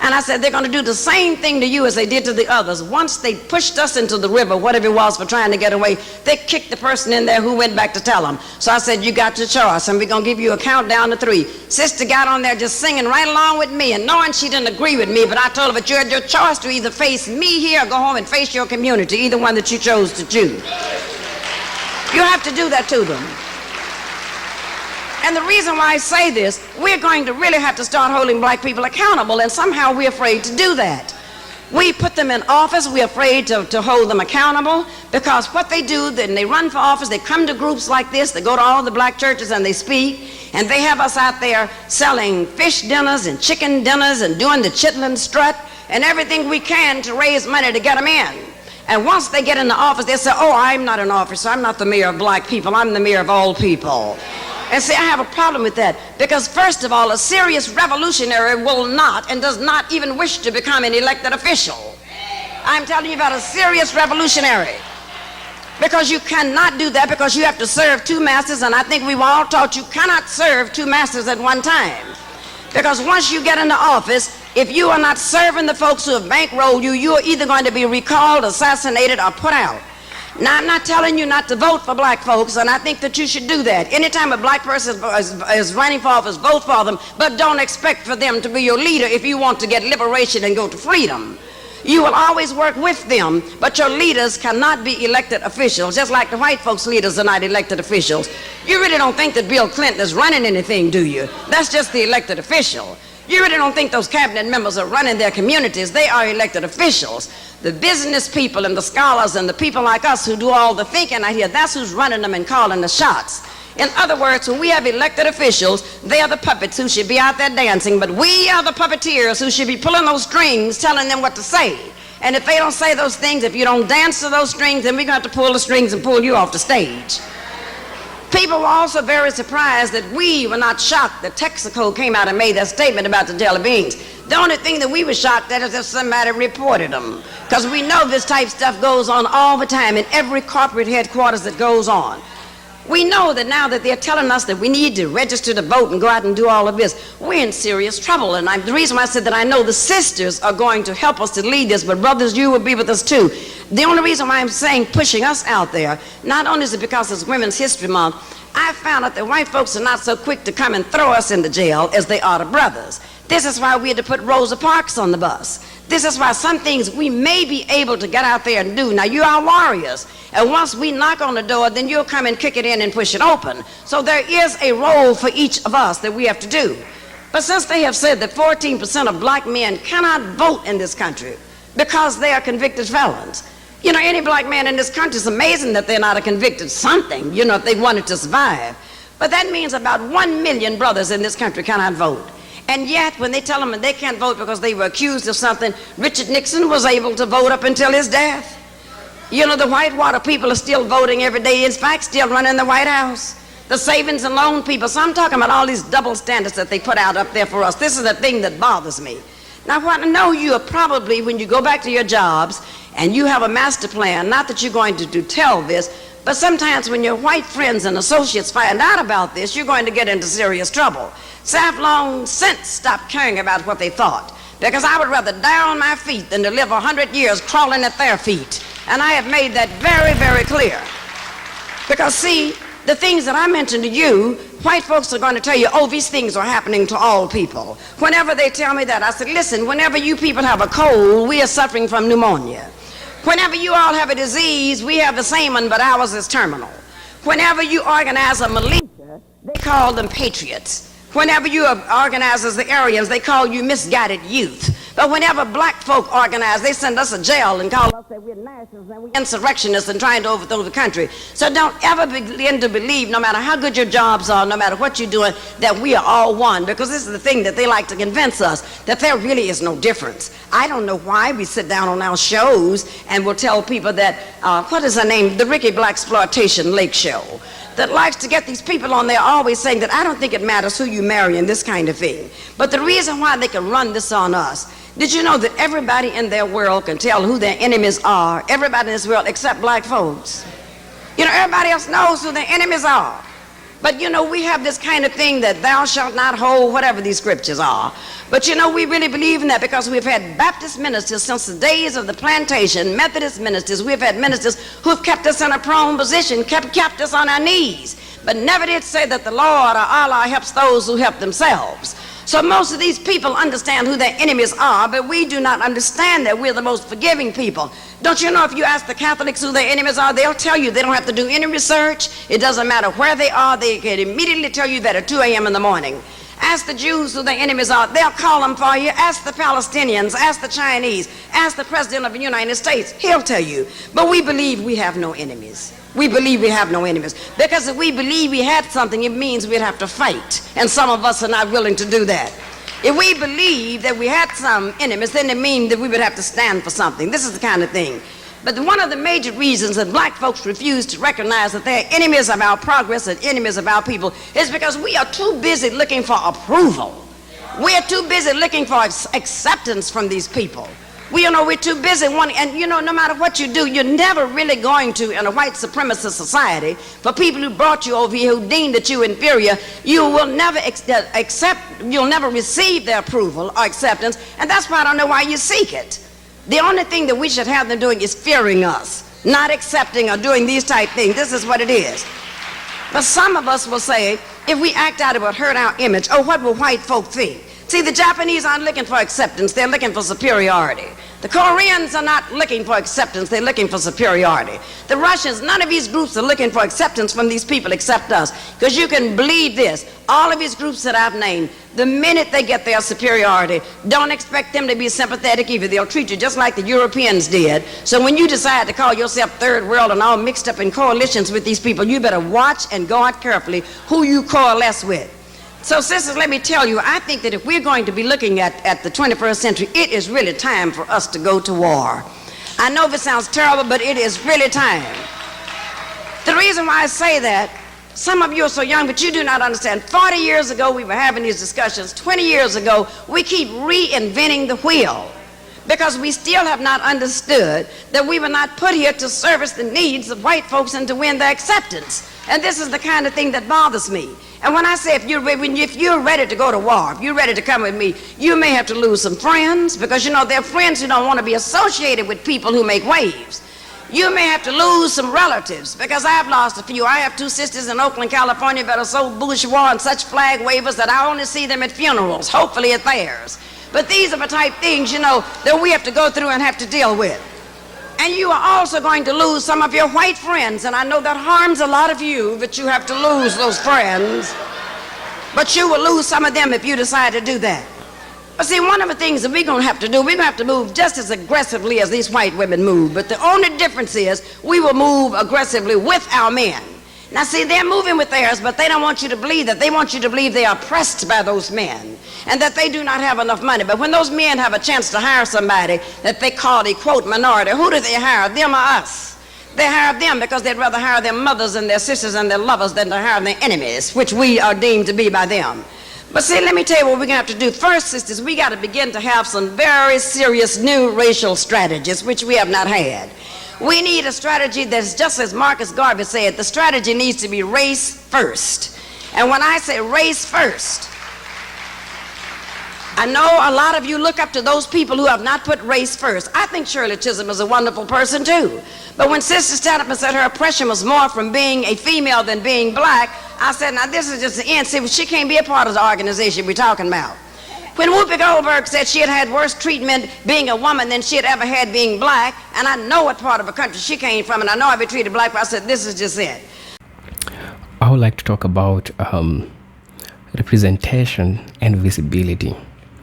Speaker 1: And I said, they're going to do the same thing to you as they did to the others. Once they pushed us into the river, whatever it was for trying to get away, they kicked the person in there who went back to tell them. So I said, you got your choice, and we're going to give you a countdown to 3. Sister got on there just singing right along with me, and knowing she didn't agree with me, but I told her, but you had your choice to either face me here or go home and face your community, either one that you chose to choose. You have to do that to them. And the reason why I say this, we're going to really have to start holding black people accountable, and somehow we're afraid to do that. We put them in office. We're afraid to hold them accountable, because what they do, then they run for office, they come to groups like this, they go to all the black churches and they speak, and they have us out there selling fish dinners and chicken dinners and doing the chitlin strut and everything we can to raise money to get them in. And once they get in the office, they say, oh, I'm not an officer, I'm not the mayor of black people, I'm the mayor of all people. And see, I have a problem with that, because first of all, a serious revolutionary will not and does not even wish to become an elected official. I'm telling you about a serious revolutionary, because you cannot do that, because you have to serve two masters, and I think we were all taught you cannot serve two masters at one time. Because once you get into office, if you are not serving the folks who have bankrolled you, you are either going to be recalled, assassinated, or put out. Now, I'm not telling you not to vote for black folks, and I think that you should do that. Anytime a black person is running for office, vote for them, but don't expect for them to be your leader if you want to get liberation and go to freedom. You will always work with them, but your leaders cannot be elected officials, just like the white folks' leaders are not elected officials. You really don't think that Bill Clinton is running anything, do you? That's just the elected official. You really don't think those cabinet members are running their communities. They are elected officials. The business people and the scholars and the people like us who do all the thinking out here, that's who's running them and calling the shots. In other words, when we have elected officials, they are the puppets who should be out there dancing, but we are the puppeteers who should be pulling those strings, telling them what to say. And if they don't say those things, if you don't dance to those strings, then we're going to have to pull the strings and pull you off the stage. People were also very surprised that we were not shocked that Texaco came out and made that statement about the jelly beans. The only thing that we were shocked at is if somebody reported them, because we know this type stuff goes on all the time in every corporate headquarters that goes on. We know that now that they're telling us that we need to register to vote and go out and do all of this, we're in serious trouble. And the reason why I said that, I know the sisters are going to help us to lead this, but brothers, you will be with us too. The only reason why I'm saying pushing us out there, not only is it because it's Women's History Month, I found out that white folks are not so quick to come and throw us into jail as they are the brothers. This is why we had to put Rosa Parks on the bus. This is why some things we may be able to get out there and do. Now, you are warriors, and once we knock on the door, then you'll come and kick it in and push it open. So there is a role for each of us that we have to do. But since they have said that 14% of black men cannot vote in this country because they are convicted felons, you know, any black man in this country, is amazing that they're not a convicted something, you know, if they wanted to survive. But that means about 1 million brothers in this country cannot vote. And yet, when they tell them that they can't vote because they were accused of something, Richard Nixon was able to vote up until his death. You know, the Whitewater people are still voting every day, in fact, still running the White House. The savings and loan people. So I'm talking about all these double standards that they put out up there for us. This is the thing that bothers me. Now, what I know, you are probably, when you go back to your jobs and you have a master plan, not that you're going to tell this, but sometimes when your white friends and associates find out about this, you're going to get into serious trouble. So I've long since stopped caring about what they thought, because I would rather die on my feet than to live 100 years crawling at their feet. And I have made that very, very clear. Because see, the things that I mentioned to you, white folks are going to tell you, oh, these things are happening to all people. Whenever they tell me that, I said, listen, whenever you people have a cold, we are suffering from pneumonia. Whenever you all have a disease, we have the same one, but ours is terminal. Whenever you organize a militia, they call them patriots. Whenever you organize as the Aryans, they call you misguided youth. But whenever black folk organize, they send us to jail and call us that we're nationalists and we're insurrectionists and trying to overthrow the country. So don't ever begin to believe, no matter how good your jobs are, no matter what you're doing, that we are all one. Because this is the thing that they like to convince us, that there really is no difference. I don't know why we sit down on our shows and we'll tell people that, what is her name, the Ricky Blaxploitation Lake Show, that likes to get these people on there always saying that I don't think it matters who you marry and this kind of thing. But the reason why they can run this on us, did you know that everybody in their world can tell who their enemies are? Everybody in this world except black folks. You know, everybody else knows who their enemies are. But you know, we have this kind of thing that thou shalt not hold, whatever these scriptures are. But you know, we really believe in that because we've had Baptist ministers since the days of the plantation, Methodist ministers. We've had ministers who've kept us in a prone position, kept us on our knees, but never did say that the Lord or Allah helps those who help themselves. So most of these people understand who their enemies are, but we do not understand that we're the most forgiving people. Don't you know, if you ask the Catholics who their enemies are, they'll tell you. They don't have to do any research. It doesn't matter where they are. They can immediately tell you that at 2 a.m. in the morning. Ask the Jews who their enemies are. They'll call them for you. Ask the Palestinians. Ask the Chinese. Ask the President of the United States. He'll tell you. But we believe we have no enemies. We believe we have no enemies. Because if we believe we had something, it means we'd have to fight. And some of us are not willing to do that. If we believe that we had some enemies, then it means that we would have to stand for something. This is the kind of thing. But one of the major reasons that black folks refuse to recognize that they're enemies of our progress and enemies of our people is because we are too busy looking for approval. We're too busy looking for acceptance from these people. We're too busy wanting, and no matter what you do, you're never really going to, in a white supremacist society, for people who brought you over here, who deem that you're inferior, you will never you'll never receive their approval or acceptance, and that's why I don't know why you seek it. The only thing that we should have them doing is fearing us, not accepting or doing these type things. This is what it is. But some of us will say, if we act out, it will hurt our image. Oh, what will white folk think? See, the Japanese aren't looking for acceptance, they're looking for superiority. The Koreans are not looking for acceptance, they're looking for superiority. The Russians, none of these groups are looking for acceptance from these people except us. Because you can believe this, all of these groups that I've named, the minute they get their superiority, don't expect them to be sympathetic either. They'll treat you just like the Europeans did. So when you decide to call yourself third world and all mixed up in coalitions with these people, you better watch and guard carefully who you coalesce with. So sisters, let me tell you, I think that if we're going to be looking at the 21st century, it is really time for us to go to war. I know this sounds terrible, but it is really time. The reason why I say that, some of you are so young, but you do not understand. 40 years ago, we were having these discussions. 20 years ago, we keep reinventing the wheel because we still have not understood that we were not put here to service the needs of white folks and to win their acceptance. And this is the kind of thing that bothers me. And when I say if you're ready to go to war, if you're ready to come with me, you may have to lose some friends because there are friends who don't want to be associated with people who make waves. You may have to lose some relatives because I've lost a few. I have two sisters in Oakland, California that are so bourgeois and such flag wavers that I only see them at funerals, hopefully at theirs. But these are the type things, that we have to go through and have to deal with. And you are also going to lose some of your white friends, and I know that harms a lot of you that you have to lose those friends, but you will lose some of them if you decide to do that. But see, one of the things that we're going to have to do, we're going to have to move just as aggressively as these white women move, but the only difference is we will move aggressively with our men. Now see, they're moving with theirs, but they don't want you to believe that. They want you to believe they are oppressed by those men and that they do not have enough money. But when those men have a chance to hire somebody that they call a, quote, minority, who do they hire, them or us? They hire them because they'd rather hire their mothers and their sisters and their lovers than to hire their enemies, which we are deemed to be by them. But see, let me tell you what we're going to have to do. First, sisters, we got to begin to have some very serious new racial strategies, which we have not had. We need a strategy that's just as Marcus Garvey said, the strategy needs to be race first. And when I say race first, I know a lot of you look up to those people who have not put race first. I think Shirley Chisholm is a wonderful person too. But when Sister stand up and said her oppression was more from being a female than being black, I said, now this is just the end. See, she can't be a part of the organization we're talking about. When Whoopi Goldberg said she had had worse treatment being a woman than she had ever had being black, and I know what part of the country she came from, and I know I've been treated black, but I said, this is just it.
Speaker 2: I would like to talk about representation and visibility.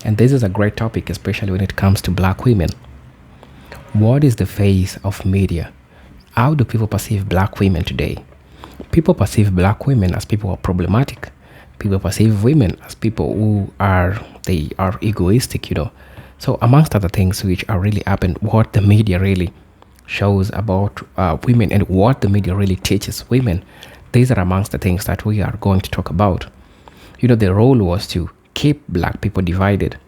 Speaker 2: And this is a great topic, especially when it comes to black women. What is the face of media? How do people perceive black women today? People perceive black women as people who are problematic. People perceive women as people who are egoistic, So amongst other things which are really happening, what the media really shows about women and what the media really teaches women, these are amongst the things that we are going to talk about. The role was to keep black people divided,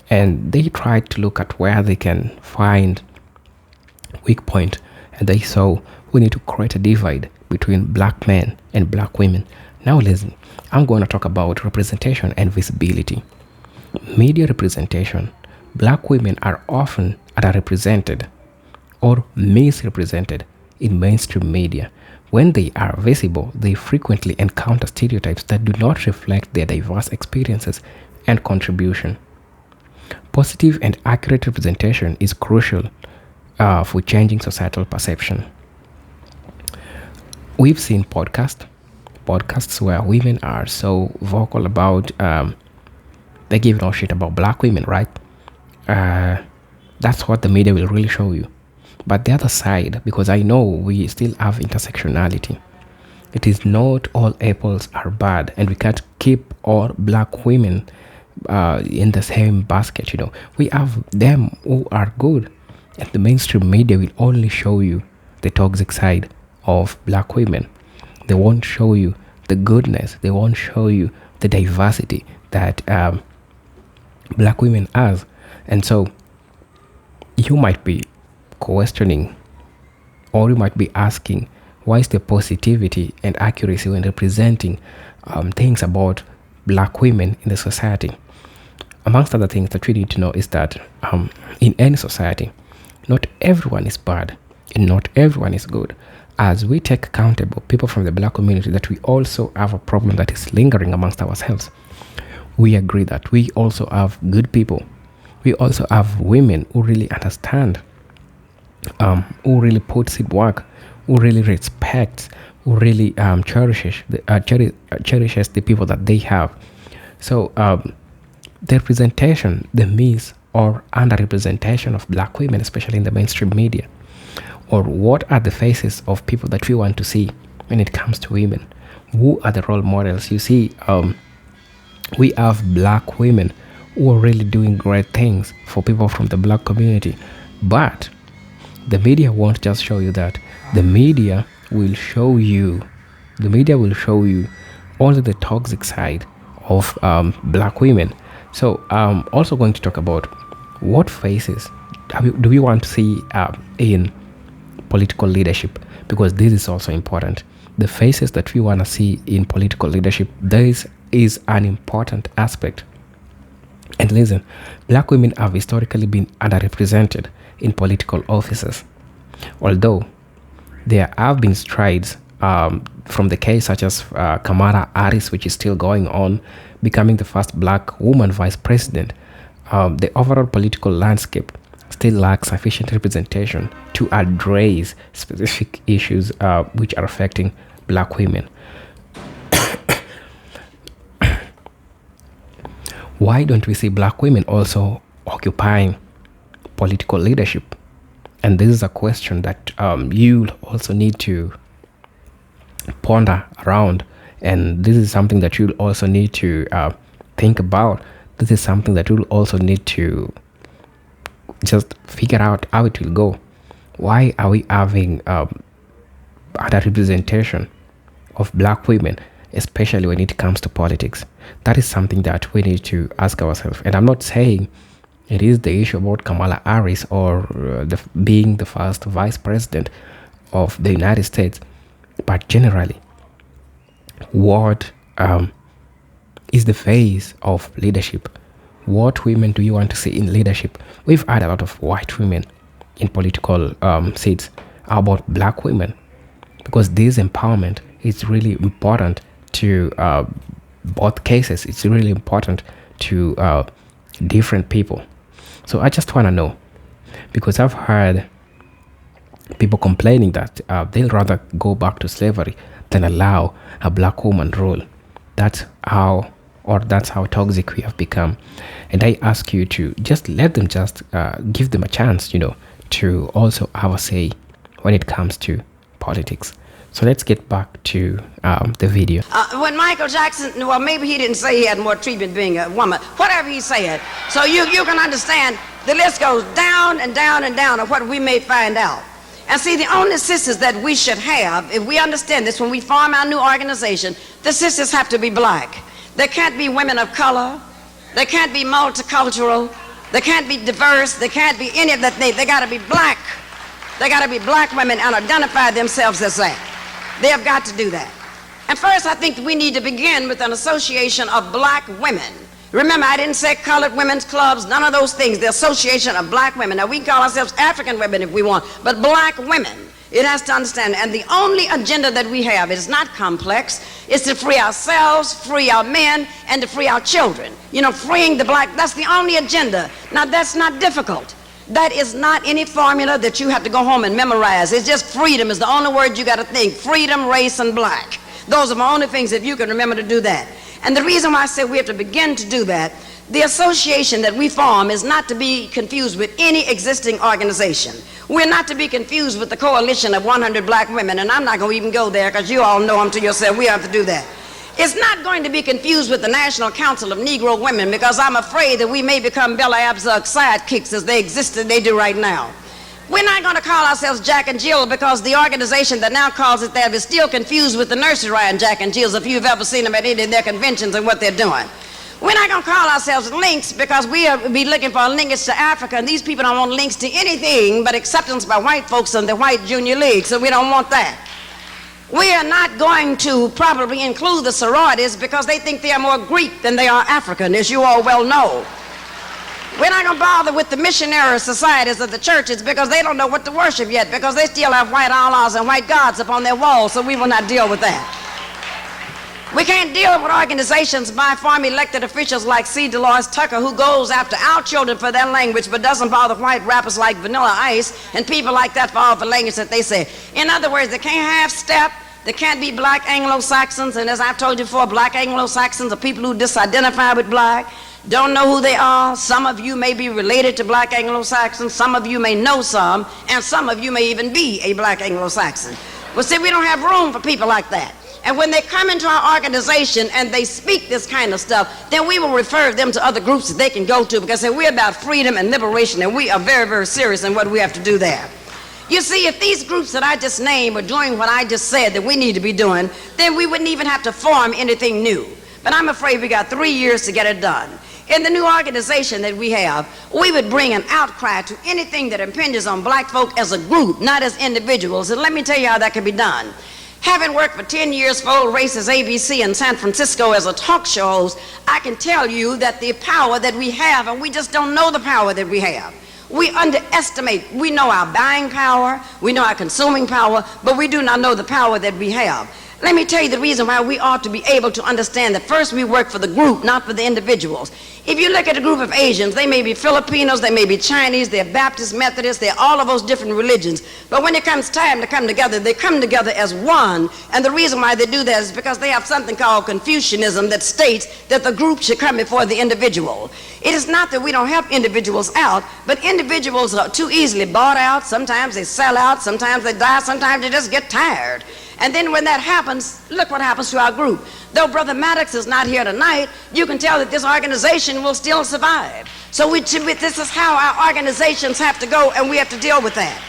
Speaker 2: and they tried to look at where they can find weak point, and they saw we need to create a divide between black men and black women. Now listen, I'm going to talk about representation and visibility. Media representation. Black women are often underrepresented or misrepresented in mainstream media. When they are visible, they frequently encounter stereotypes that do not reflect their diverse experiences and contribution. Positive and accurate representation is crucial for changing societal perception. We've seen podcasts where women are so vocal about they give no shit about black women, right? That's what the media will really show you. But the other side, because I know we still have intersectionality, it is not all apples are bad, and we can't keep all black women in the same basket. We have them who are good, and the mainstream media will only show you the toxic side of black women. They won't show you the goodness. They won't show you the diversity that black women has. And so you might be questioning, or you might be asking, why is the positivity and accuracy when representing things about black women in the society? Amongst other things that we need to know is that in any society, not everyone is bad and not everyone is good. As we take accountable people from the black community that we also have a problem that is lingering amongst ourselves, we agree that we also have good people. We also have women who really understand, who really puts in work, who really respects, who really cherishes the people that they have. So the representation, the miss or underrepresentation of black women, especially in the mainstream media, or what are the faces of people that we want to see when it comes to women? Who are the role models? You see, we have black women who are really doing great things for people from the black community, but the media won't just show you that. The media will show you only the toxic side of black women. So I'm also going to talk about what faces do we want to see in political leadership, because this is also important. The faces that we want to see in political leadership, this is an important aspect. And listen, black women have historically been underrepresented in political offices. Although there have been strides from the case such as Kamala Harris, which is still going on, becoming the first black woman vice president, the overall political landscape still lacks sufficient representation to address specific issues which are affecting black women. Why don't we see black women also occupying political leadership? And this is a question that you also need to ponder around, and this is something that you'll also need to think about. This is something that you'll also need to just figure out how it will go. Why are we having underrepresentation of black women, especially when it comes to politics? That is something that we need to ask ourselves. And I'm not saying it is the issue about Kamala Harris or being the first vice president of the United States, but generally, what is the phase of leadership? What women do you want to see in leadership? We've had a lot of white women in political seats. How about black women? Because this empowerment is really important to both cases. It's really important to different people. So I just want to know, because I've heard people complaining that they'll rather go back to slavery than allow a black woman rule. That's how toxic we have become. And I ask you to just let them, just give them a chance, to also have a say when it comes to politics. So let's get back to the video.
Speaker 1: When Michael Jackson, well, maybe he didn't say he had more treatment being a woman, whatever he said. So you can understand the list goes down and down and down of what we may find out. And see, the only sisters that we should have, if we understand this, when we form our new organization, the sisters have to be black. There can't be women of color. They can't be multicultural. They can't be diverse. They can't be any of that. They got to be black. They got to be black women and identify themselves as that. They have got to do that. And first, I think we need to begin with an association of black women. Remember, I didn't say colored women's clubs, none of those things. The association of black women. Now, we can call ourselves African women if we want, but black women. It has to understand. And the only agenda that we have is not complex. It's to free ourselves, free our men, and to free our children. Freeing the black, that's the only agenda. Now, that's not difficult. That is not any formula that you have to go home and memorize. It's just freedom is the only word you got to think. Freedom, race, and black. Those are my only things if you can remember to do that. And the reason why I say we have to begin to do that, The association that we form is not to be confused with any existing organization. We're not to be confused with the coalition of 100 black women, and I'm not going to even go there because you all know them to yourself. We have to do that. It's not going to be confused with the National Council of Negro Women, because I'm afraid that we may become Bella Abzug sidekicks as they exist and they do right now. We're not going to call ourselves Jack and Jill because the organization that now calls it that is still confused with the nursery rhyme Jack and Jills, if you've ever seen them at any of their conventions and what they're doing. We're not going to call ourselves links because we'll be looking for linkage to Africa, and these people don't want links to anything but acceptance by white folks in the white junior league, so we don't want that. We are not going to probably include the sororities because they think they are more Greek than they are African, as you all well know. We're not going to bother with the missionary societies of the churches because they don't know what to worship yet, because they still have white Allahs and white gods upon their walls, so we will not deal with that. We can't deal with organizations by farm elected officials like C. Dolores Tucker, who goes after our children for their language but doesn't bother white rappers like Vanilla Ice and people like that for all the language that they say. In other words, they can't have step, they can't be black Anglo-Saxons, and as I've told you before, black Anglo-Saxons are people who disidentify with black, don't know who they are. Some of you may be related to black Anglo-Saxons, some of you may know some, and some of you may even be a black Anglo-Saxon. Well, see, we don't have room for people like that. And when they come into our organization and they speak this kind of stuff, then we will refer them to other groups that they can go to, because we're about freedom and liberation, and we are very, very serious in what we have to do there. You see, if these groups that I just named were doing what I just said that we need to be doing, then we wouldn't even have to form anything new. But I'm afraid we got 3 years to get it done. In the new organization that we have, we would bring an outcry to anything that impinges on black folk as a group, not as individuals. And let me tell you how that can be done. Having worked for 10 years for Old Racist ABC in San Francisco as a talk show host, I can tell you that the power that we have, and we just don't know the power that we have. We underestimate. We know our buying power, we know our consuming power, but we do not know the power that we have. Let me tell you the reason why we ought to be able to understand that first we work for the group, not for the individuals. If you look at a group of Asians, they may be Filipinos, they may be Chinese, they're Baptist, Methodist, they're all of those different religions. But when it comes time to come together, they come together as one. And the reason why they do that is because they have something called Confucianism that states that the group should come before the individual. It is not that we don't help individuals out, but individuals are too easily bought out. Sometimes they sell out, sometimes they die, sometimes they just get tired. And then when that happens, look what happens to our group. Though Brother Maddox is not here tonight, you can tell that this organization will still survive. So this is how our organizations have to go, and we have to deal with that.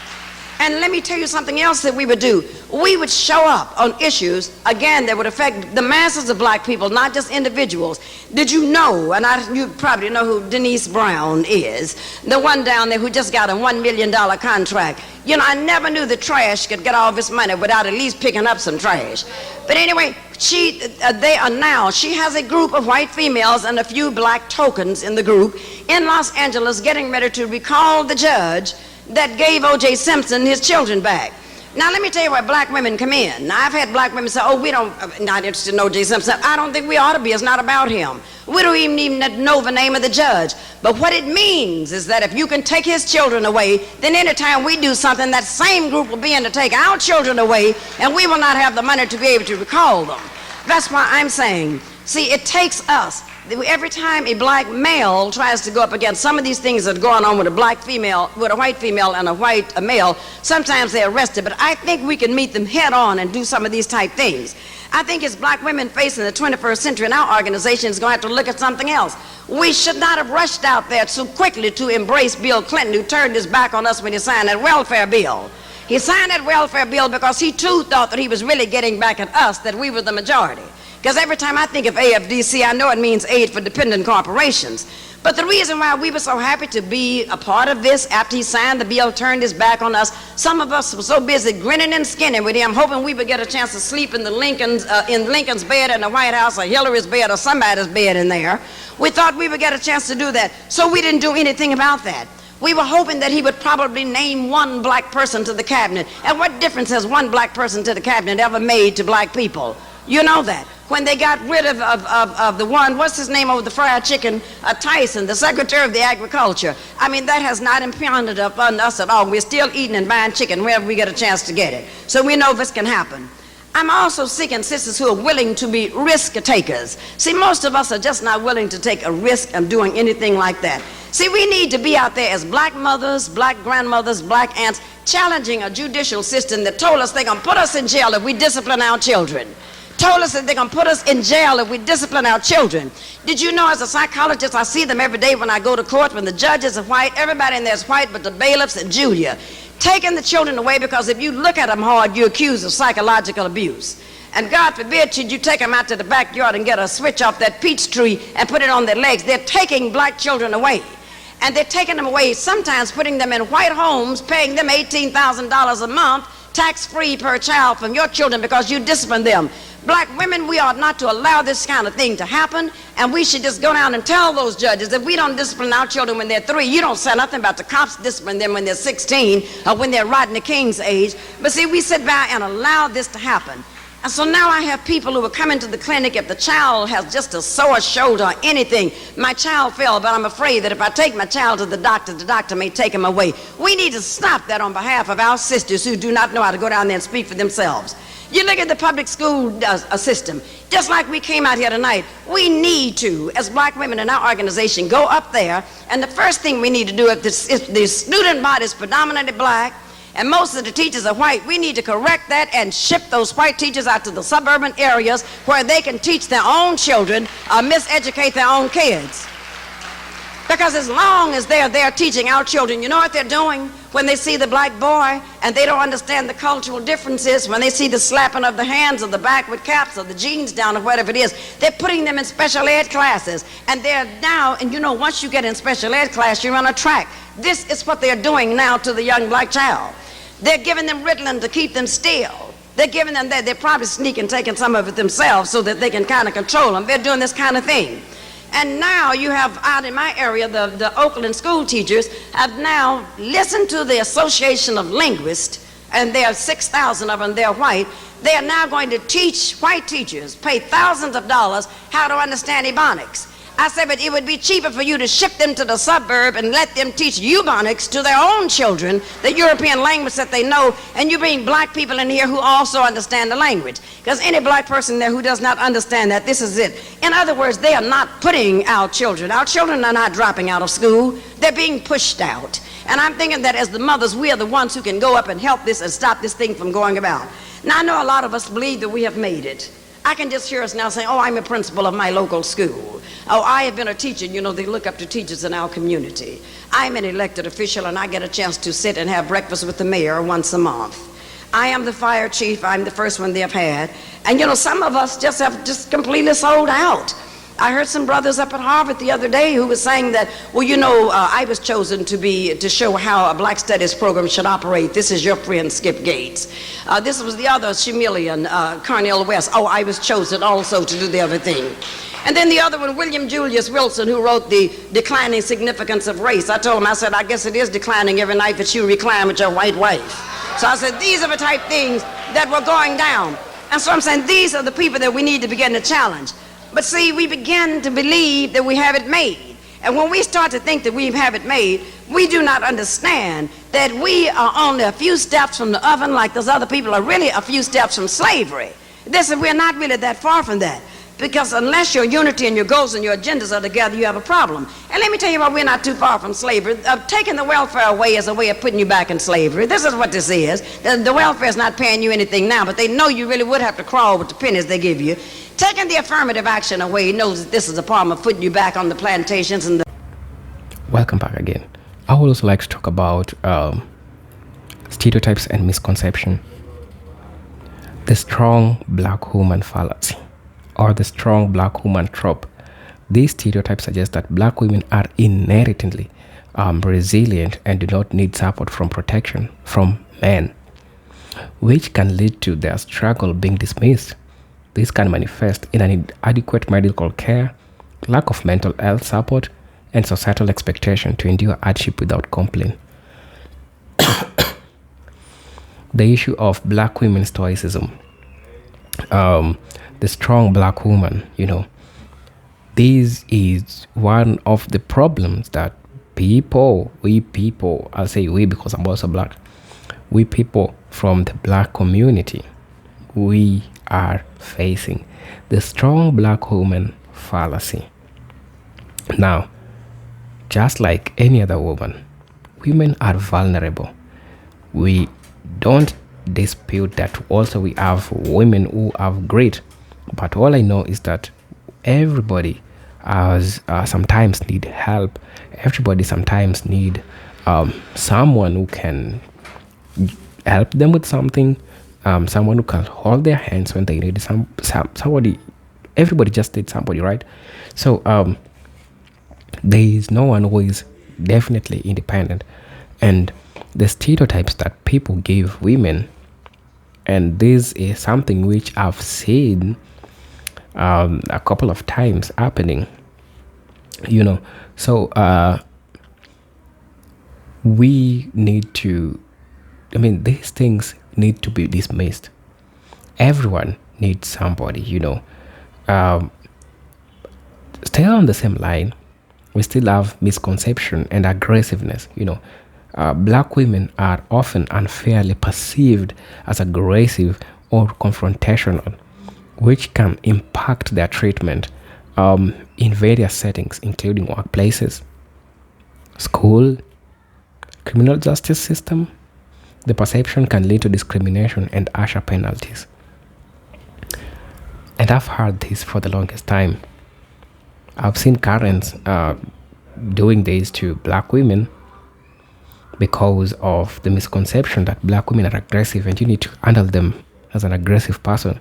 Speaker 1: And let me tell you something else that we would do. We would show up on issues, again, that would affect the masses of black people, not just individuals. Did you know, and you probably know who Denise Brown is, the one down there who just got a $1 million contract. You know, I never knew the trash could get all this money without at least picking up some trash. But anyway, she has a group of white females and a few black tokens in the group in Los Angeles getting ready to recall the judge that gave O.J. Simpson his children back. Now, let me tell you where black women come in. Now, I've had black women say, oh, we don't, not interested in O.J. Simpson. I don't think we ought to be. It's not about him. We don't even know the name of the judge. But what it means is that if you can take his children away, then anytime we do something, that same group will be in to take our children away, and we will not have the money to be able to recall them. That's why I'm saying, see, it takes us. Every time a black male tries to go up against some of these things that are going on with a black female, with a white female and a white male, sometimes they're arrested. But I think we can meet them head on and do some of these type things. I think as black women facing the 21st century in our organization is going to have to look at something else. We should not have rushed out there so quickly to embrace Bill Clinton, who turned his back on us when he signed that welfare bill. He signed that welfare bill because he too thought that he was really getting back at us, that we were the majority. Because every time I think of AFDC, I know it means Aid for Dependent Corporations. But the reason why we were so happy to be a part of this after he signed the bill, turned his back on us, some of us were so busy grinning and skinning with him, hoping we would get a chance to sleep in Lincoln's bed in the White House, or Hillary's bed, or somebody's bed in there. We thought we would get a chance to do that. So we didn't do anything about that. We were hoping that he would probably name one black person to the cabinet. And what difference has one black person to the cabinet ever made to black people? You know that. When they got rid of the one, what's his name over the fried chicken, Tyson, the Secretary of the Agriculture. I mean, that has not impounded upon us at all. We're still eating and buying chicken wherever we get a chance to get it. So we know this can happen. I'm also seeking sisters who are willing to be risk takers. See, most of us are just not willing to take a risk of doing anything like that. See, we need to be out there as black mothers, black grandmothers, black aunts, challenging a judicial system that told us they're going to put us in jail if we discipline our children. Told us that they're going to put us in jail if we discipline our children. Did you know, as a psychologist, I see them every day when I go to court, when the judges are white, everybody in there is white but the bailiffs and Julia, taking the children away because if you look at them hard, you're accused of psychological abuse. And God forbid should you take them out to the backyard and get a switch off that peach tree and put it on their legs. They're taking black children away. And they're taking them away, sometimes putting them in white homes, paying them $18,000 a month, tax-free per child from your children because you discipline them. Black women, we ought not to allow this kind of thing to happen, and we should just go down and tell those judges that we don't discipline our children when they're 3. You don't say nothing about the cops discipline them when they're 16 or when they're riding the king's age. But see, we sit back and allow this to happen. And so now I have people who are coming to the clinic if the child has just a sore shoulder or anything. My child fell, but I'm afraid that if I take my child to the doctor may take him away. We need to stop that on behalf of our sisters who do not know how to go down there and speak for themselves. You look at the public school system, just like we came out here tonight, we need to, as black women in our organization, go up there, and the first thing we need to do, if the student body is predominantly black, and most of the teachers are white, we need to correct that and ship those white teachers out to the suburban areas where they can teach their own children or miseducate their own kids. Because as long as they're there teaching our children, you know what they're doing? When they see the black boy and they don't understand the cultural differences, when they see the slapping of the hands or the backward caps or the jeans down or whatever it is, they're putting them in special ed classes. And they're now, and you know, once you get in special ed class, you're on a track. This is what they're doing now to the young black child. They're giving them Ritalin to keep them still. They're giving them that. They're probably sneaking, taking some of it themselves so that they can kind of control them. They're doing this kind of thing. And now you have out in my area, the Oakland school teachers have now listened to the Association of Linguists, and there are 6,000 of them, they're white. They are now going to teach white teachers, pay thousands of dollars, how to understand Ebonics. I said, but it would be cheaper for you to ship them to the suburb and let them teach Ebonics to their own children, the European language that they know, and you bring black people in here who also understand the language. Because any black person there who does not understand that, this is it. In other words, they are not putting our children are not dropping out of school, they're being pushed out. And I'm thinking that as the mothers, we are the ones who can go up and help this and stop this thing from going about. Now I know a lot of us believe that we have made it. I can just hear us now saying, oh, I'm a principal of my local school. Oh, I have been a teacher. You know, they look up to teachers in our community. I'm an elected official, and I get a chance to sit and have breakfast with the mayor once a month. I am the fire chief. I'm the first one they've had. And, you know, some of us just have completely sold out. I heard some brothers up at Harvard the other day who was saying that, well, you know, I was chosen to show how a black studies program should operate. This is your friend Skip Gates. This was the other chameleon, Cornel West. Oh, I was chosen also to do the other thing. And then the other one, William Julius Wilson, who wrote The Declining Significance of Race. I told him, I said, I guess it is declining every night that you recline with your white wife. So I said, these are the type things that were going down. And so I'm saying, these are the people that we need to begin to challenge. But see, we begin to believe that we have it made. And when we start to think that we have it made, we do not understand that we are only a few steps from the oven, like those other people are really a few steps from slavery. We're not really that far from that. Because unless your unity and your goals and your agendas are together, you have a problem. And let me tell you why we're not too far from slavery. Taking the welfare away is a way of putting you back in slavery. This is what this is. The welfare is not paying you anything now, but they know you really would have to crawl with the pennies they give you. Taking the affirmative action away knows that this is a problem of putting you back on the plantations and the...
Speaker 2: Welcome back again. I would also like to talk about stereotypes and misconception. The strong black woman fallacy, or the strong black woman trope. These stereotypes suggest that black women are inherently resilient and do not need support from protection from men, which can lead to their struggle being dismissed. This can manifest in an inadequate medical care, lack of mental health support, and societal expectation to endure hardship without complaint. The issue of black women stoicism. The strong black woman, you know, this is one of the problems that we people, I'll say we because I'm also black, we people from the black community, we are facing the strong black woman fallacy. Now, just like any other woman, women are vulnerable. We don't dispute that also we have women who have grit, but all I know is that everybody has sometimes need help. Everybody sometimes need someone who can help them with something, someone who can hold their hands when they need somebody. Everybody just needs somebody, right? So there is no one who is definitely independent, and the stereotypes that people give women, and this is something which I've seen a couple of times happening, so we need to, these things need to be dismissed. Everyone needs somebody, still on the same line, we still have misconception and aggressiveness. Black women are often unfairly perceived as aggressive or confrontational, which can impact their treatment in various settings, including workplaces, school, criminal justice system. The perception can lead to discrimination and harsher penalties. And I've heard this for the longest time. I've seen Karens doing this to black women because of the misconception that black women are aggressive and you need to handle them as an aggressive person,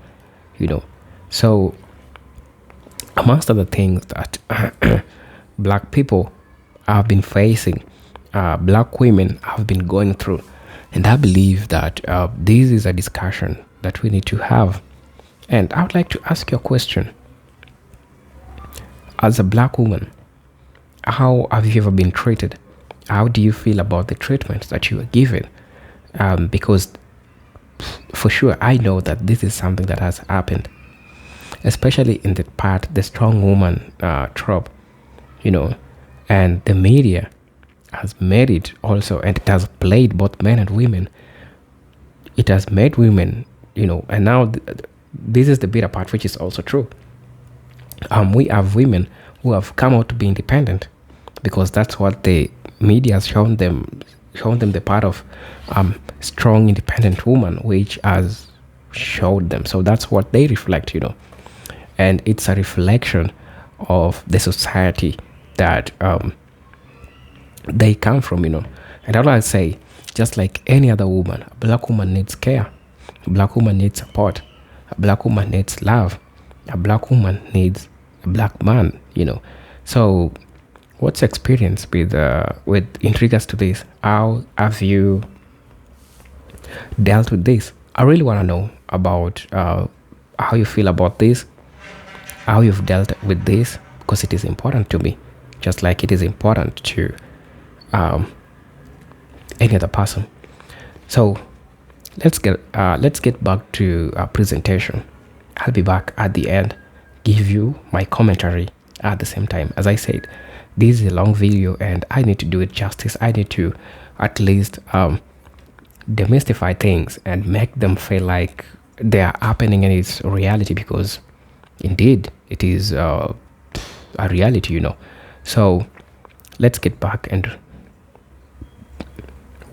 Speaker 2: So, amongst other things that black people have been facing, black women have been going through, and I believe that this is a discussion that we need to have. And I would like to ask you a question. As a black woman, how have you ever been treated? How do you feel about the treatment that you are given? Because for sure, I know that this is something that has happened, especially in the part, the strong woman trope, and the media has made it also, and it has played both men and women. It has made women, and now this is the bitter part, which is also true. We have women who have come out to be independent because that's what the media has shown them the part of strong independent woman, which has showed them. So that's what they reflect, and it's a reflection of the society that they come from, And I would say, just like any other woman, a black woman needs care, a black woman needs support, a black woman needs love, a black woman needs a black man, So what's your experience with in regards to this? How have you dealt with this? I really want to know about how you feel about this, how you've dealt with this, because it is important to me, just like it is important to any other person. So let's get back to our presentation. I'll be back at the end, give you my commentary at the same time. As I said, this is a long video and I need to do it justice. I need to at least demystify things and make them feel like they are happening and it's reality, because indeed it is a reality, So let's get back and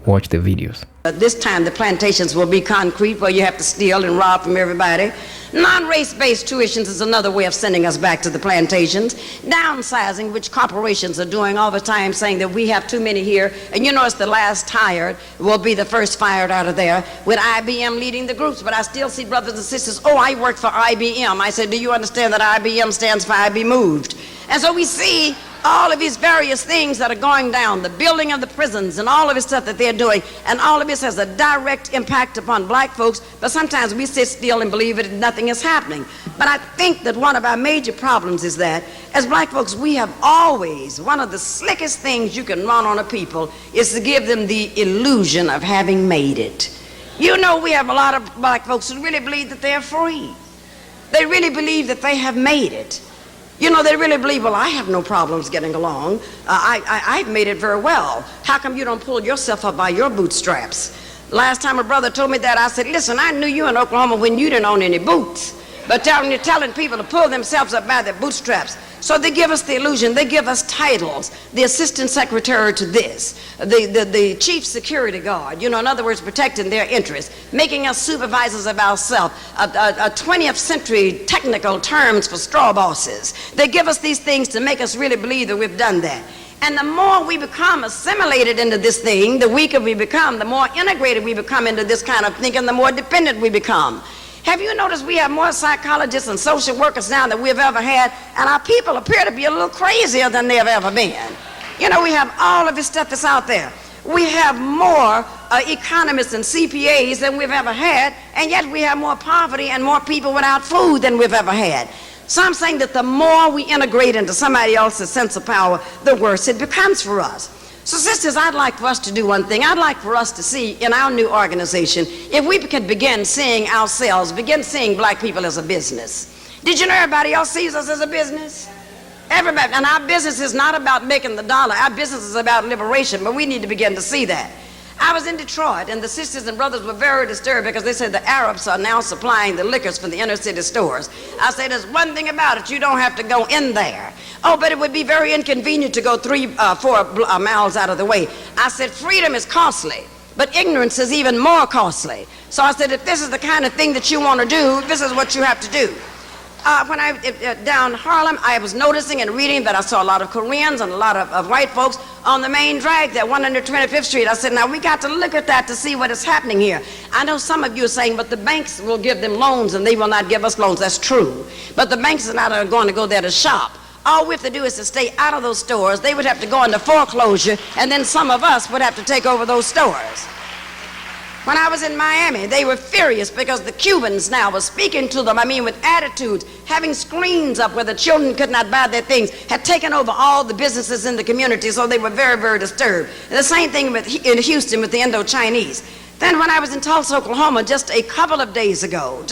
Speaker 2: watch the videos.
Speaker 1: This time the plantations will be concrete, where you have to steal and rob from everybody. Non-race-based tuitions is another way of sending us back to the plantations. Downsizing, which corporations are doing all the time, saying that we have too many here, and it's the last hired will be the first fired out of there, with IBM leading the groups. But I still see brothers and sisters, I work for IBM. I said, do you understand that IBM stands for I Be Moved? And so we see all of these various things that are going down, the building of the prisons and all of this stuff that they're doing, and all of this has a direct impact upon black folks, but sometimes we sit still and believe it and nothing is happening. But I think that one of our major problems is that as black folks, we have always, one of the slickest things you can run on a people is to give them the illusion of having made it. We have a lot of black folks who really believe that they're free. They really believe that they have made it. They really believe, well, I have no problems getting along. I've made it very well. How come you don't pull yourself up by your bootstraps? Last time a brother told me that, I said, listen, I knew you in Oklahoma when you didn't own any boots. But you're telling people to pull themselves up by their bootstraps. So they give us the illusion, they give us titles, the assistant secretary to this, the chief security guard, in other words, protecting their interests, making us supervisors of ourselves, 20th century technical terms for straw bosses. They give us these things to make us really believe that we've done that. And the more we become assimilated into this thing, the weaker we become, the more integrated we become into this kind of thinking, the more dependent we become. Have you noticed we have more psychologists and social workers now than we've ever had? And our people appear to be a little crazier than they've ever been. We have all of this stuff that's out there. We have more economists and CPAs than we've ever had, and yet we have more poverty and more people without food than we've ever had. So I'm saying that the more we integrate into somebody else's sense of power, the worse it becomes for us. So sisters, I'd like for us to do one thing. I'd like for us to see in our new organization, if we could begin seeing ourselves, begin seeing black people as a business. Did you know everybody else sees us as a business? Everybody. And our business is not about making the dollar. Our business is about liberation, but we need to begin to see that. I was in Detroit, and the sisters and brothers were very disturbed because they said the Arabs are now supplying the liquors from the inner city stores. I said, there's one thing about it, you don't have to go in there. Oh, but it would be very inconvenient to go 3-4 miles out of the way. I said, freedom is costly, but ignorance is even more costly. So I said, if this is the kind of thing that you want to do, this is what you have to do. When I down Harlem, I was noticing and reading that I saw a lot of Koreans and a lot of white folks on the main drag there, 125th Street. I said, now we got to look at that to see what is happening here. I know some of you are saying, but the banks will give them loans and they will not give us loans. That's true. But the banks are not going to go there to shop. All we have to do is to stay out of those stores. They would have to go into foreclosure, and then some of us would have to take over those stores. When I was in Miami, they were furious because the Cubans now were speaking to them, with attitudes, having screens up where the children could not buy their things, had taken over all the businesses in the community, so they were very, very disturbed. And the same thing in Houston with the Indo-Chinese. Then when I was in Tulsa, Oklahoma, just a couple of days ago,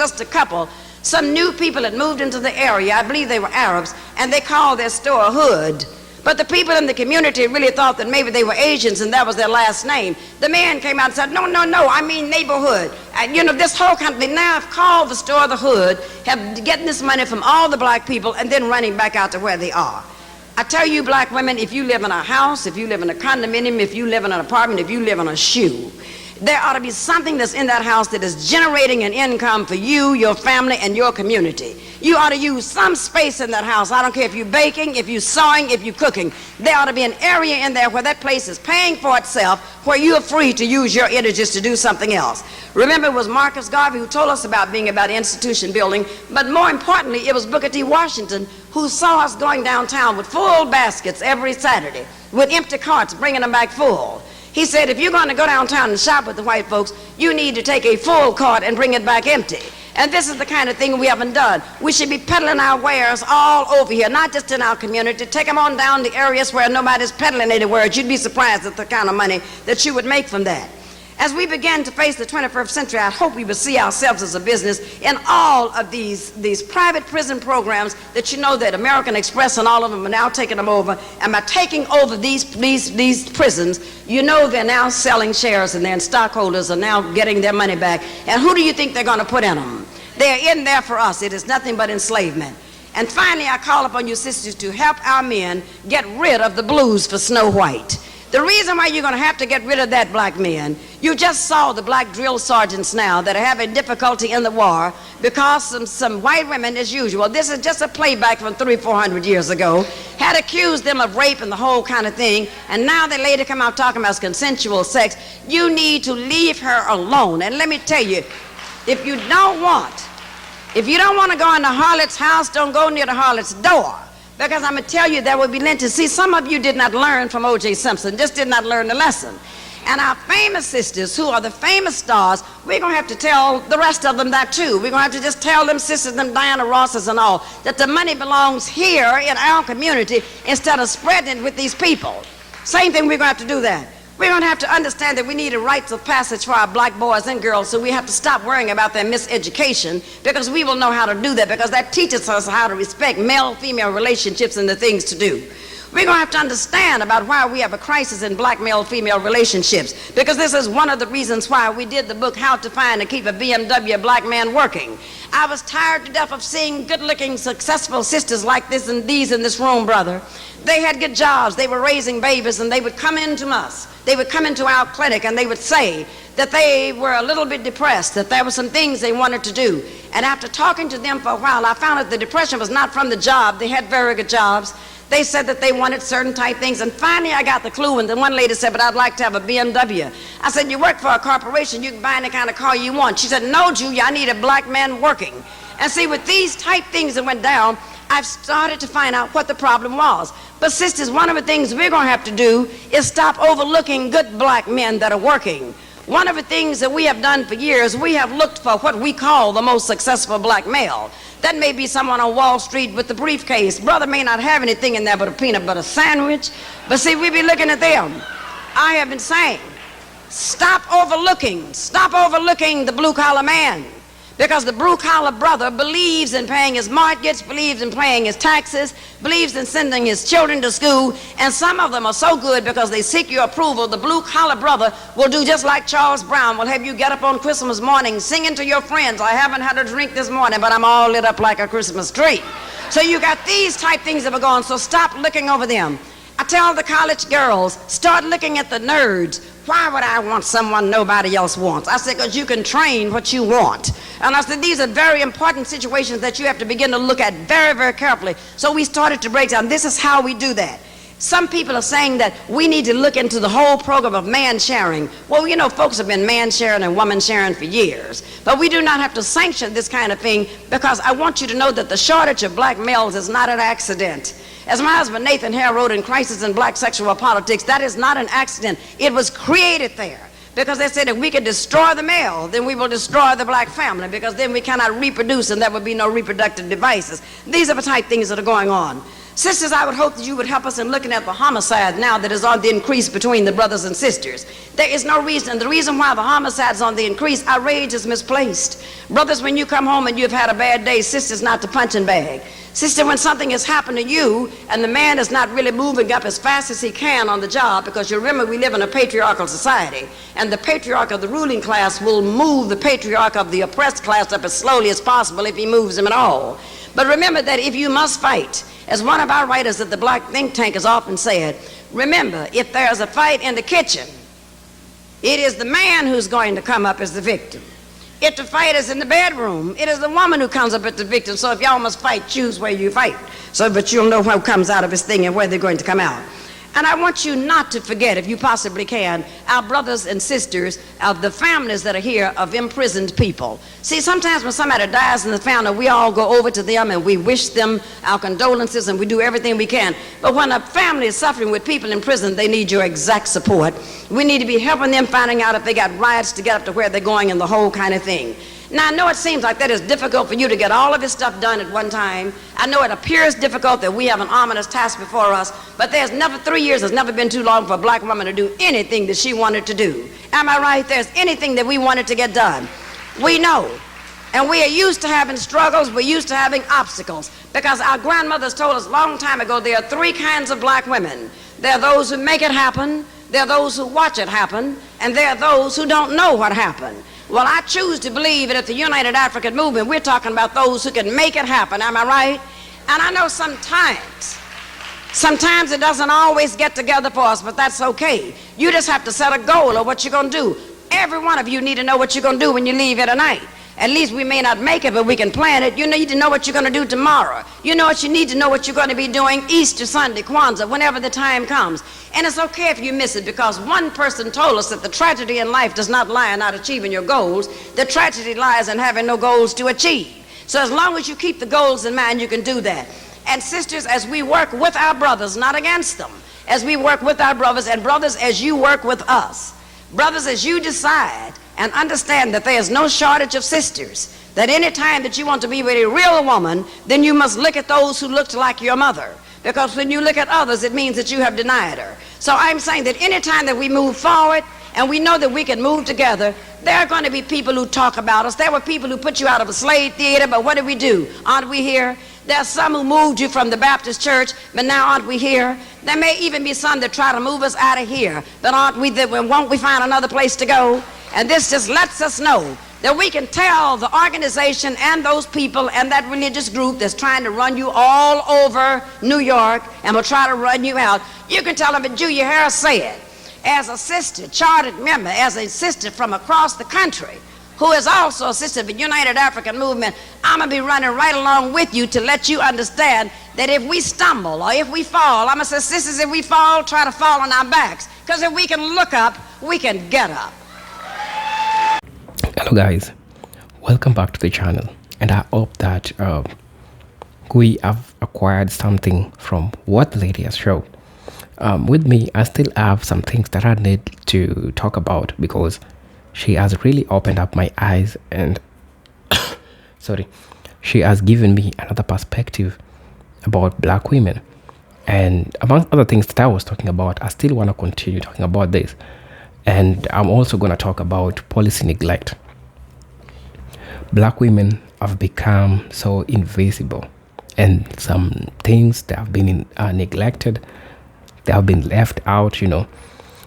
Speaker 1: some new people had moved into the area. I believe they were Arabs, and they called their store Hood. But the people in the community really thought that maybe they were Asians and that was their last name. The man came out and said, no, I mean neighborhood. This whole company now have called the store the Hood, have getting this money from all the black people and then running back out to where they are. I tell you, black women, if you live in a house, if you live in a condominium, if you live in an apartment, if you live in a shoe, there ought to be something that's in that house that is generating an income for you, your family, and your community. You ought to use some space in that house. I don't care if you're baking, if you're sewing, if you're cooking. There ought to be an area in there where that place is paying for itself, where you're free to use your energies to do something else. Remember, it was Marcus Garvey who told us about being about institution building, but more importantly, it was Booker T. Washington who saw us going downtown with full baskets every Saturday, with empty carts, bringing them back full. He said, if you're going to go downtown and shop with the white folks, you need to take a full cart and bring it back empty. And this is the kind of thing we haven't done. We should be peddling our wares all over here, not just in our community. Take them on down to areas where nobody's peddling any wares. You'd be surprised at the kind of money that you would make from that. As we begin to face the 21st century, I hope we will see ourselves as a business in all of these private prison programs that that American Express and all of them are now taking them over. And by taking over these prisons, they're now selling shares and their stockholders are now getting their money back. And who do you think they're going to put in them? They're in there for us. It is nothing but enslavement. And finally, I call upon you sisters to help our men get rid of the blues for Snow White. The reason why you're going to have to get rid of that, black men, you just saw the black drill sergeants now that are having difficulty in the war because some white women, as usual, this is just a playback from 300-400 years ago, had accused them of rape and the whole kind of thing, and now they later come out talking about consensual sex. You need to leave her alone. And let me tell you, if you don't want to go in the harlot's house, don't go near the harlot's door. Because I'm going to tell you, there will be lynchings. See, some of you did not learn from O.J. Simpson, just did not learn the lesson. And our famous sisters, who are the famous stars, we're going to have to tell the rest of them that too. We're going to have to just tell them sisters, them Diana Rosses and all, that the money belongs here in our community instead of spreading it with these people. Same thing, we're going to have to do that. We're going to have to understand that we need a rites of passage for our black boys and girls, so we have to stop worrying about their miseducation, because we will know how to do that, because that teaches us how to respect male-female relationships and the things to do. We're going to have to understand about why we have a crisis in black male-female relationships, because this is one of the reasons why we did the book, How to Find and Keep a BMW Black Man Working. I was tired to death of seeing good-looking, successful sisters like this and these in this room, brother. They had good jobs, they were raising babies, and they would come into us. They would come into our clinic and they would say that they were a little bit depressed, that there were some things they wanted to do. And after talking to them for a while, I found that the depression was not from the job. They had very good jobs. They said that they wanted certain type things, and finally I got the clue, and then one lady said, but I'd like to have a BMW. I said, you work for a corporation, you can buy any kind of car you want. She said, no, Julia, I need a black man working. And see, with these type things that went down, I've started to find out what the problem was. But sisters, one of the things we're going to have to do is stop overlooking good black men that are working. One of the things that we have done for years, we have looked for what we call the most successful black male. That may be someone on Wall Street with the briefcase. Brother may not have anything in there but a peanut butter sandwich. But see, we be looking at them. I have been saying, stop overlooking the blue-collar man. Because the blue-collar brother believes in paying his mortgage, believes in paying his taxes, believes in sending his children to school, and some of them are so good because they seek your approval. The blue-collar brother will do just like Charles Brown, will have you get up on Christmas morning singing to your friends, I haven't had a drink this morning, but I'm all lit up like a Christmas tree. So you got these type things that are going, so stop looking over them. I tell the college girls, start looking at the nerds. Why would I want someone nobody else wants? I said, because you can train what you want. And I said, these are very important situations that you have to begin to look at very, very carefully. So we started to break down. This is how we do that. Some people are saying that we need to look into the whole program of man sharing. Well, you know, folks have been man sharing and woman sharing for years. But we do not have to sanction this kind of thing, because I want you to know that the shortage of black males is not an accident. As my husband Nathan Hare wrote in Crisis in Black Sexual Politics, that is not an accident. It was created there. Because they said if we could destroy the male, then we will destroy the black family, because then we cannot reproduce and there would be no reproductive devices. These are the type things that are going on. Sisters, I would hope that you would help us in looking at the homicide now that is on the increase between the brothers and sisters. There is no reason. The reason why the homicide is on the increase, our rage is misplaced. Brothers, when you come home and you've had a bad day, sisters, not the punching bag. Sister, when something has happened to you and the man is not really moving up as fast as he can on the job, because you remember we live in a patriarchal society, and the patriarch of the ruling class will move the patriarch of the oppressed class up as slowly as possible if he moves him at all. But remember that if you must fight, as one of our writers at the Black Think Tank has often said, remember, if there's a fight in the kitchen, it is the man who's going to come up as the victim. If the fight is in the bedroom, it is the woman who comes up as the victim. So if y'all must fight, choose where you fight. But you'll know what comes out of this thing and where they're going to come out. And I want you not to forget, if you possibly can, our brothers and sisters of the families that are here of imprisoned people. See, sometimes when somebody dies in the family, we all go over to them and we wish them our condolences and we do everything we can. But when a family is suffering with people in prison, they need your exact support. We need to be helping them, finding out if they got rights to get up to where they're going and the whole kind of thing. Now, I know it seems like that is difficult for you to get all of this stuff done at one time. I know it appears difficult that we have an ominous task before us, but 3 years has never been too long for a black woman to do anything that she wanted to do. Am I right? There's anything that we wanted to get done. We know. And we are used to having struggles, we're used to having obstacles, because our grandmothers told us a long time ago there are 3 kinds of black women. There are those who make it happen, there are those who watch it happen, and there are those who don't know what happened. Well, I choose to believe that at the United African Movement, we're talking about those who can make it happen. Am I right? And I know sometimes it doesn't always get together for us, but that's okay. You just have to set a goal of what you're going to do. Every one of you need to know what you're going to do when you leave here tonight. At least we may not make it, but we can plan it. You need to know what you're going to do tomorrow. You know what you need to know what you're going to be doing Easter Sunday, Kwanzaa, whenever the time comes. And it's okay if you miss it, because one person told us that the tragedy in life does not lie in not achieving your goals. The tragedy lies in having no goals to achieve. So as long as you keep the goals in mind, you can do that. And sisters, as we work with our brothers, not against them, as we work with our brothers, and brothers, as you work with us, brothers, as you decide and understand that there is no shortage of sisters, that any time that you want to be with a real woman, then you must look at those who looked like your mother. Because when you look at others, it means that you have denied her. So I'm saying that any time that we move forward, and we know that we can move together, there are going to be people who talk about us. There were people who put you out of a slave theater, but what did we do? Aren't we here? There are some who moved you from the Baptist church, but now aren't we here? There may even be some that try to move us out of here, but aren't we there? Won't we find another place to go? And this just lets us know that we can tell the organization and those people and that religious group that's trying to run you all over New York and will try to run you out. You can tell them, but Julia Hare said, as a sister, chartered member, as a sister from across the country, who is also a sister of the United African Movement, I'm going to be running right along with you to let you understand that if we stumble or if we fall, I'm going to say, sisters, if we fall, try to fall on our backs. Because if we can look up, we can get up.
Speaker 2: Hello guys, welcome back to the channel, and I hope that we have acquired something from what the lady has shown. With me, I still have some things that I need to talk about because she has really opened up my eyes and sorry, she has given me another perspective about black women. And among other things that I was talking about, I still want to continue talking about this. And I'm also going to talk about policy neglect. Black women have become so invisible, and some things that have been neglected, they have been left out, you know.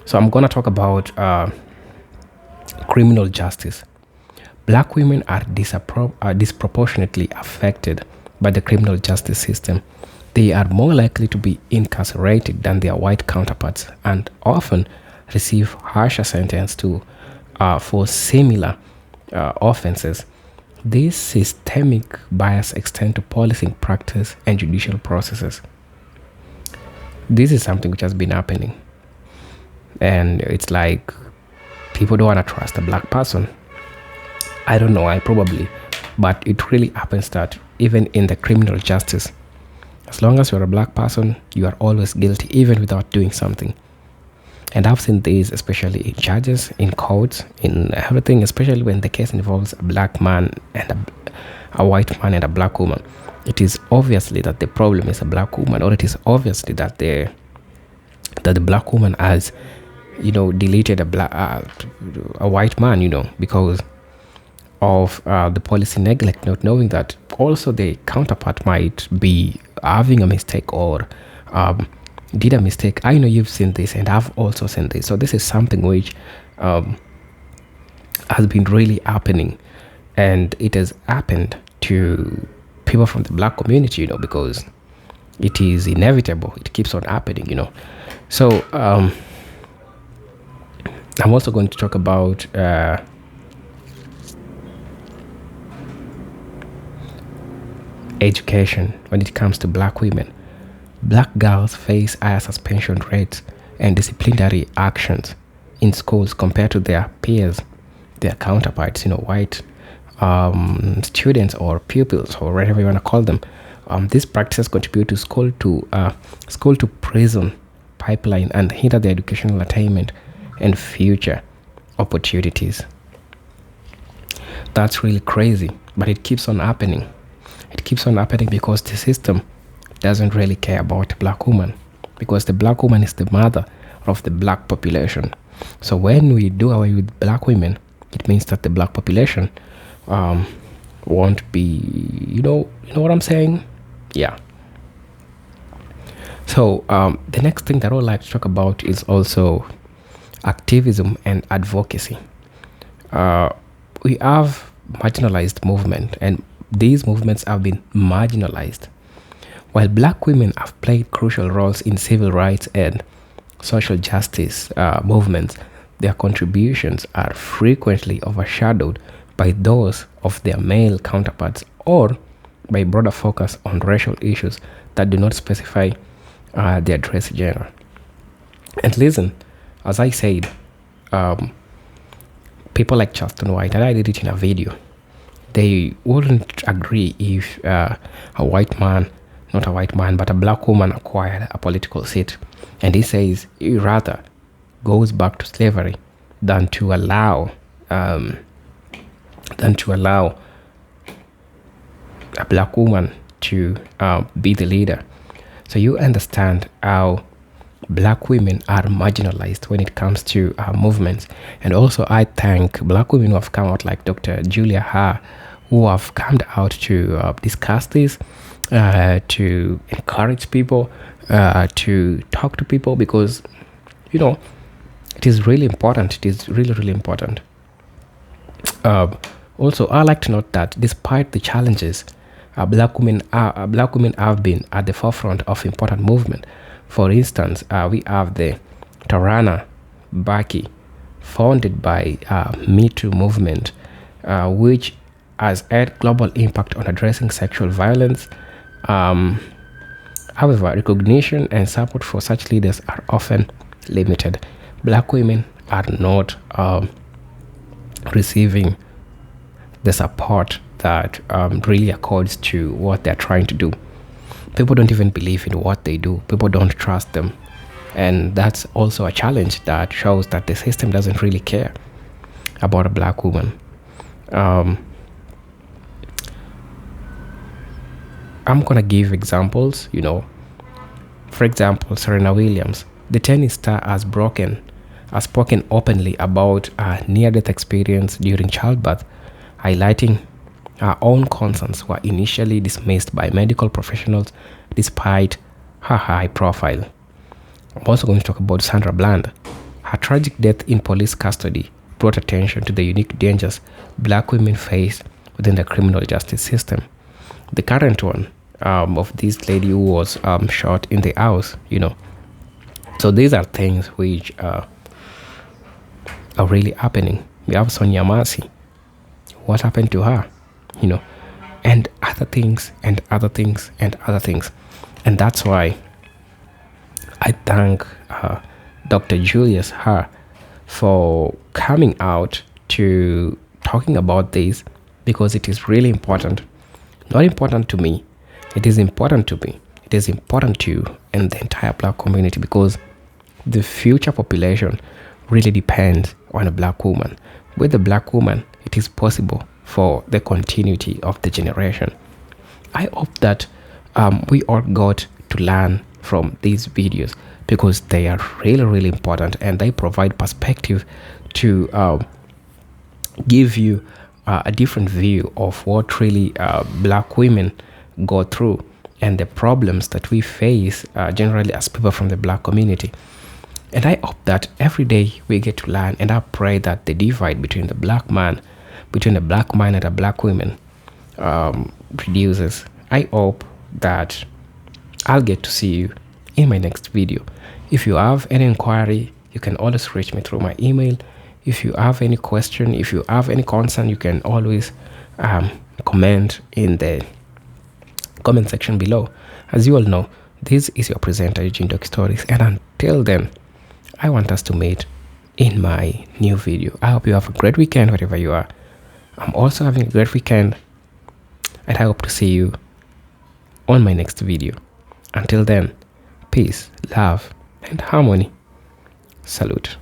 Speaker 2: So I'm going to talk about criminal justice. Black women are disproportionately affected by the criminal justice system. They are more likely to be incarcerated than their white counterparts and often receive harsher sentences for similar offenses. This systemic bias extends to policing practice and judicial processes. This is something which has been happening, and it's like people don't want to trust a black person. I don't know, I probably, but it really happens that even in the criminal justice, as long as you're a black person, you are always guilty even without doing something. And I've seen this especially in judges, in courts, in everything, especially when the case involves a black man and a white man and a black woman. It is obviously that the problem is a black woman, or it is obviously that the black woman has, you know, deleted a white man, you know, because of the policy neglect, not knowing that also the counterpart might be having a mistake or did a mistake. I know you've seen this, and I've also seen this. So this is something which has been really happening, and it has happened to people from the black community, you know, because it is inevitable. It keeps on happening, you know. So I'm also going to talk about education when it comes to black women. Black girls face higher suspension rates and disciplinary actions in schools compared to their peers, their counterparts, you know, white students or pupils or whatever you want to call them. These practices contribute to school to prison pipeline and hinder their educational attainment and future opportunities. That's really crazy, but it keeps on happening. It keeps on happening because the system doesn't really care about the black woman, because the black woman is the mother of the black population. So when we do away with black women, it means that the black population won't be, you know what I'm saying? Yeah. So the next thing that I would like to talk about is also activism and advocacy. We have marginalized movement, and these movements have been marginalized. While black women have played crucial roles in civil rights and social justice movements, their contributions are frequently overshadowed by those of their male counterparts or by broader focus on racial issues that do not specify their dress gender. And listen, as I said, people like Charleston White, and I did it in a video, they wouldn't agree if a white man, not a white man, but a black woman acquired a political seat. And he says he rather goes back to slavery than to allow a black woman to be the leader. So you understand how black women are marginalized when it comes to movements. And also I thank black women who have come out, like Dr. Julia Hare, who have come out to discuss this, to encourage people, to talk to people, because it is really important. It is really, really important. Also, I like to note that despite the challenges, black women have been at the forefront of important movement. For instance, we have the Tarana Baki, founded by Me Too movement, which has had global impact on addressing sexual violence. However, recognition and support for such leaders are often limited. Black women are not receiving the support that really accords to what they're trying to do. People don't even believe in what they do. People don't trust them. And that's also a challenge that shows that the system doesn't really care about a black woman. I'm gonna give examples. For example, Serena Williams, the tennis star, has spoken openly about a near-death experience during childbirth, highlighting her own concerns were initially dismissed by medical professionals despite her high profile. I'm also going to talk about Sandra Bland. Her tragic death in police custody brought attention to the unique dangers black women face within the criminal justice system. The current one of this lady who was shot in the house, So these are things which are really happening. We have Sonia Mercy. What happened to her? And other things and other things and other things. And that's why I thank Dr. Julius Hare for coming out to talking about this, because it is really important. Not important to me. It is important to me. It is important to you and the entire black community, because the future population really depends on a black woman. With a black woman, it is possible for the continuity of the generation. I hope that we all got to learn from these videos, because they are really, really important, and they provide perspective to give you a different view of what really black women go through and the problems that we face generally as people from the black community. And I hope that every day we get to learn, and I pray that the divide between the black man and the black women reduces. I hope that I'll get to see you in my next video. If you have any inquiry, you can always reach me through my email. If you have any question, if you have any concern, you can always comment in the comment section below. As you all know, this is your presenter, Eugene D.STROYS, and until then, I want us to meet in my new video. I hope you have a great weekend wherever you are. I'm also having a great weekend, and I hope to see you on my next video. Until then, peace, love, and harmony. Salute.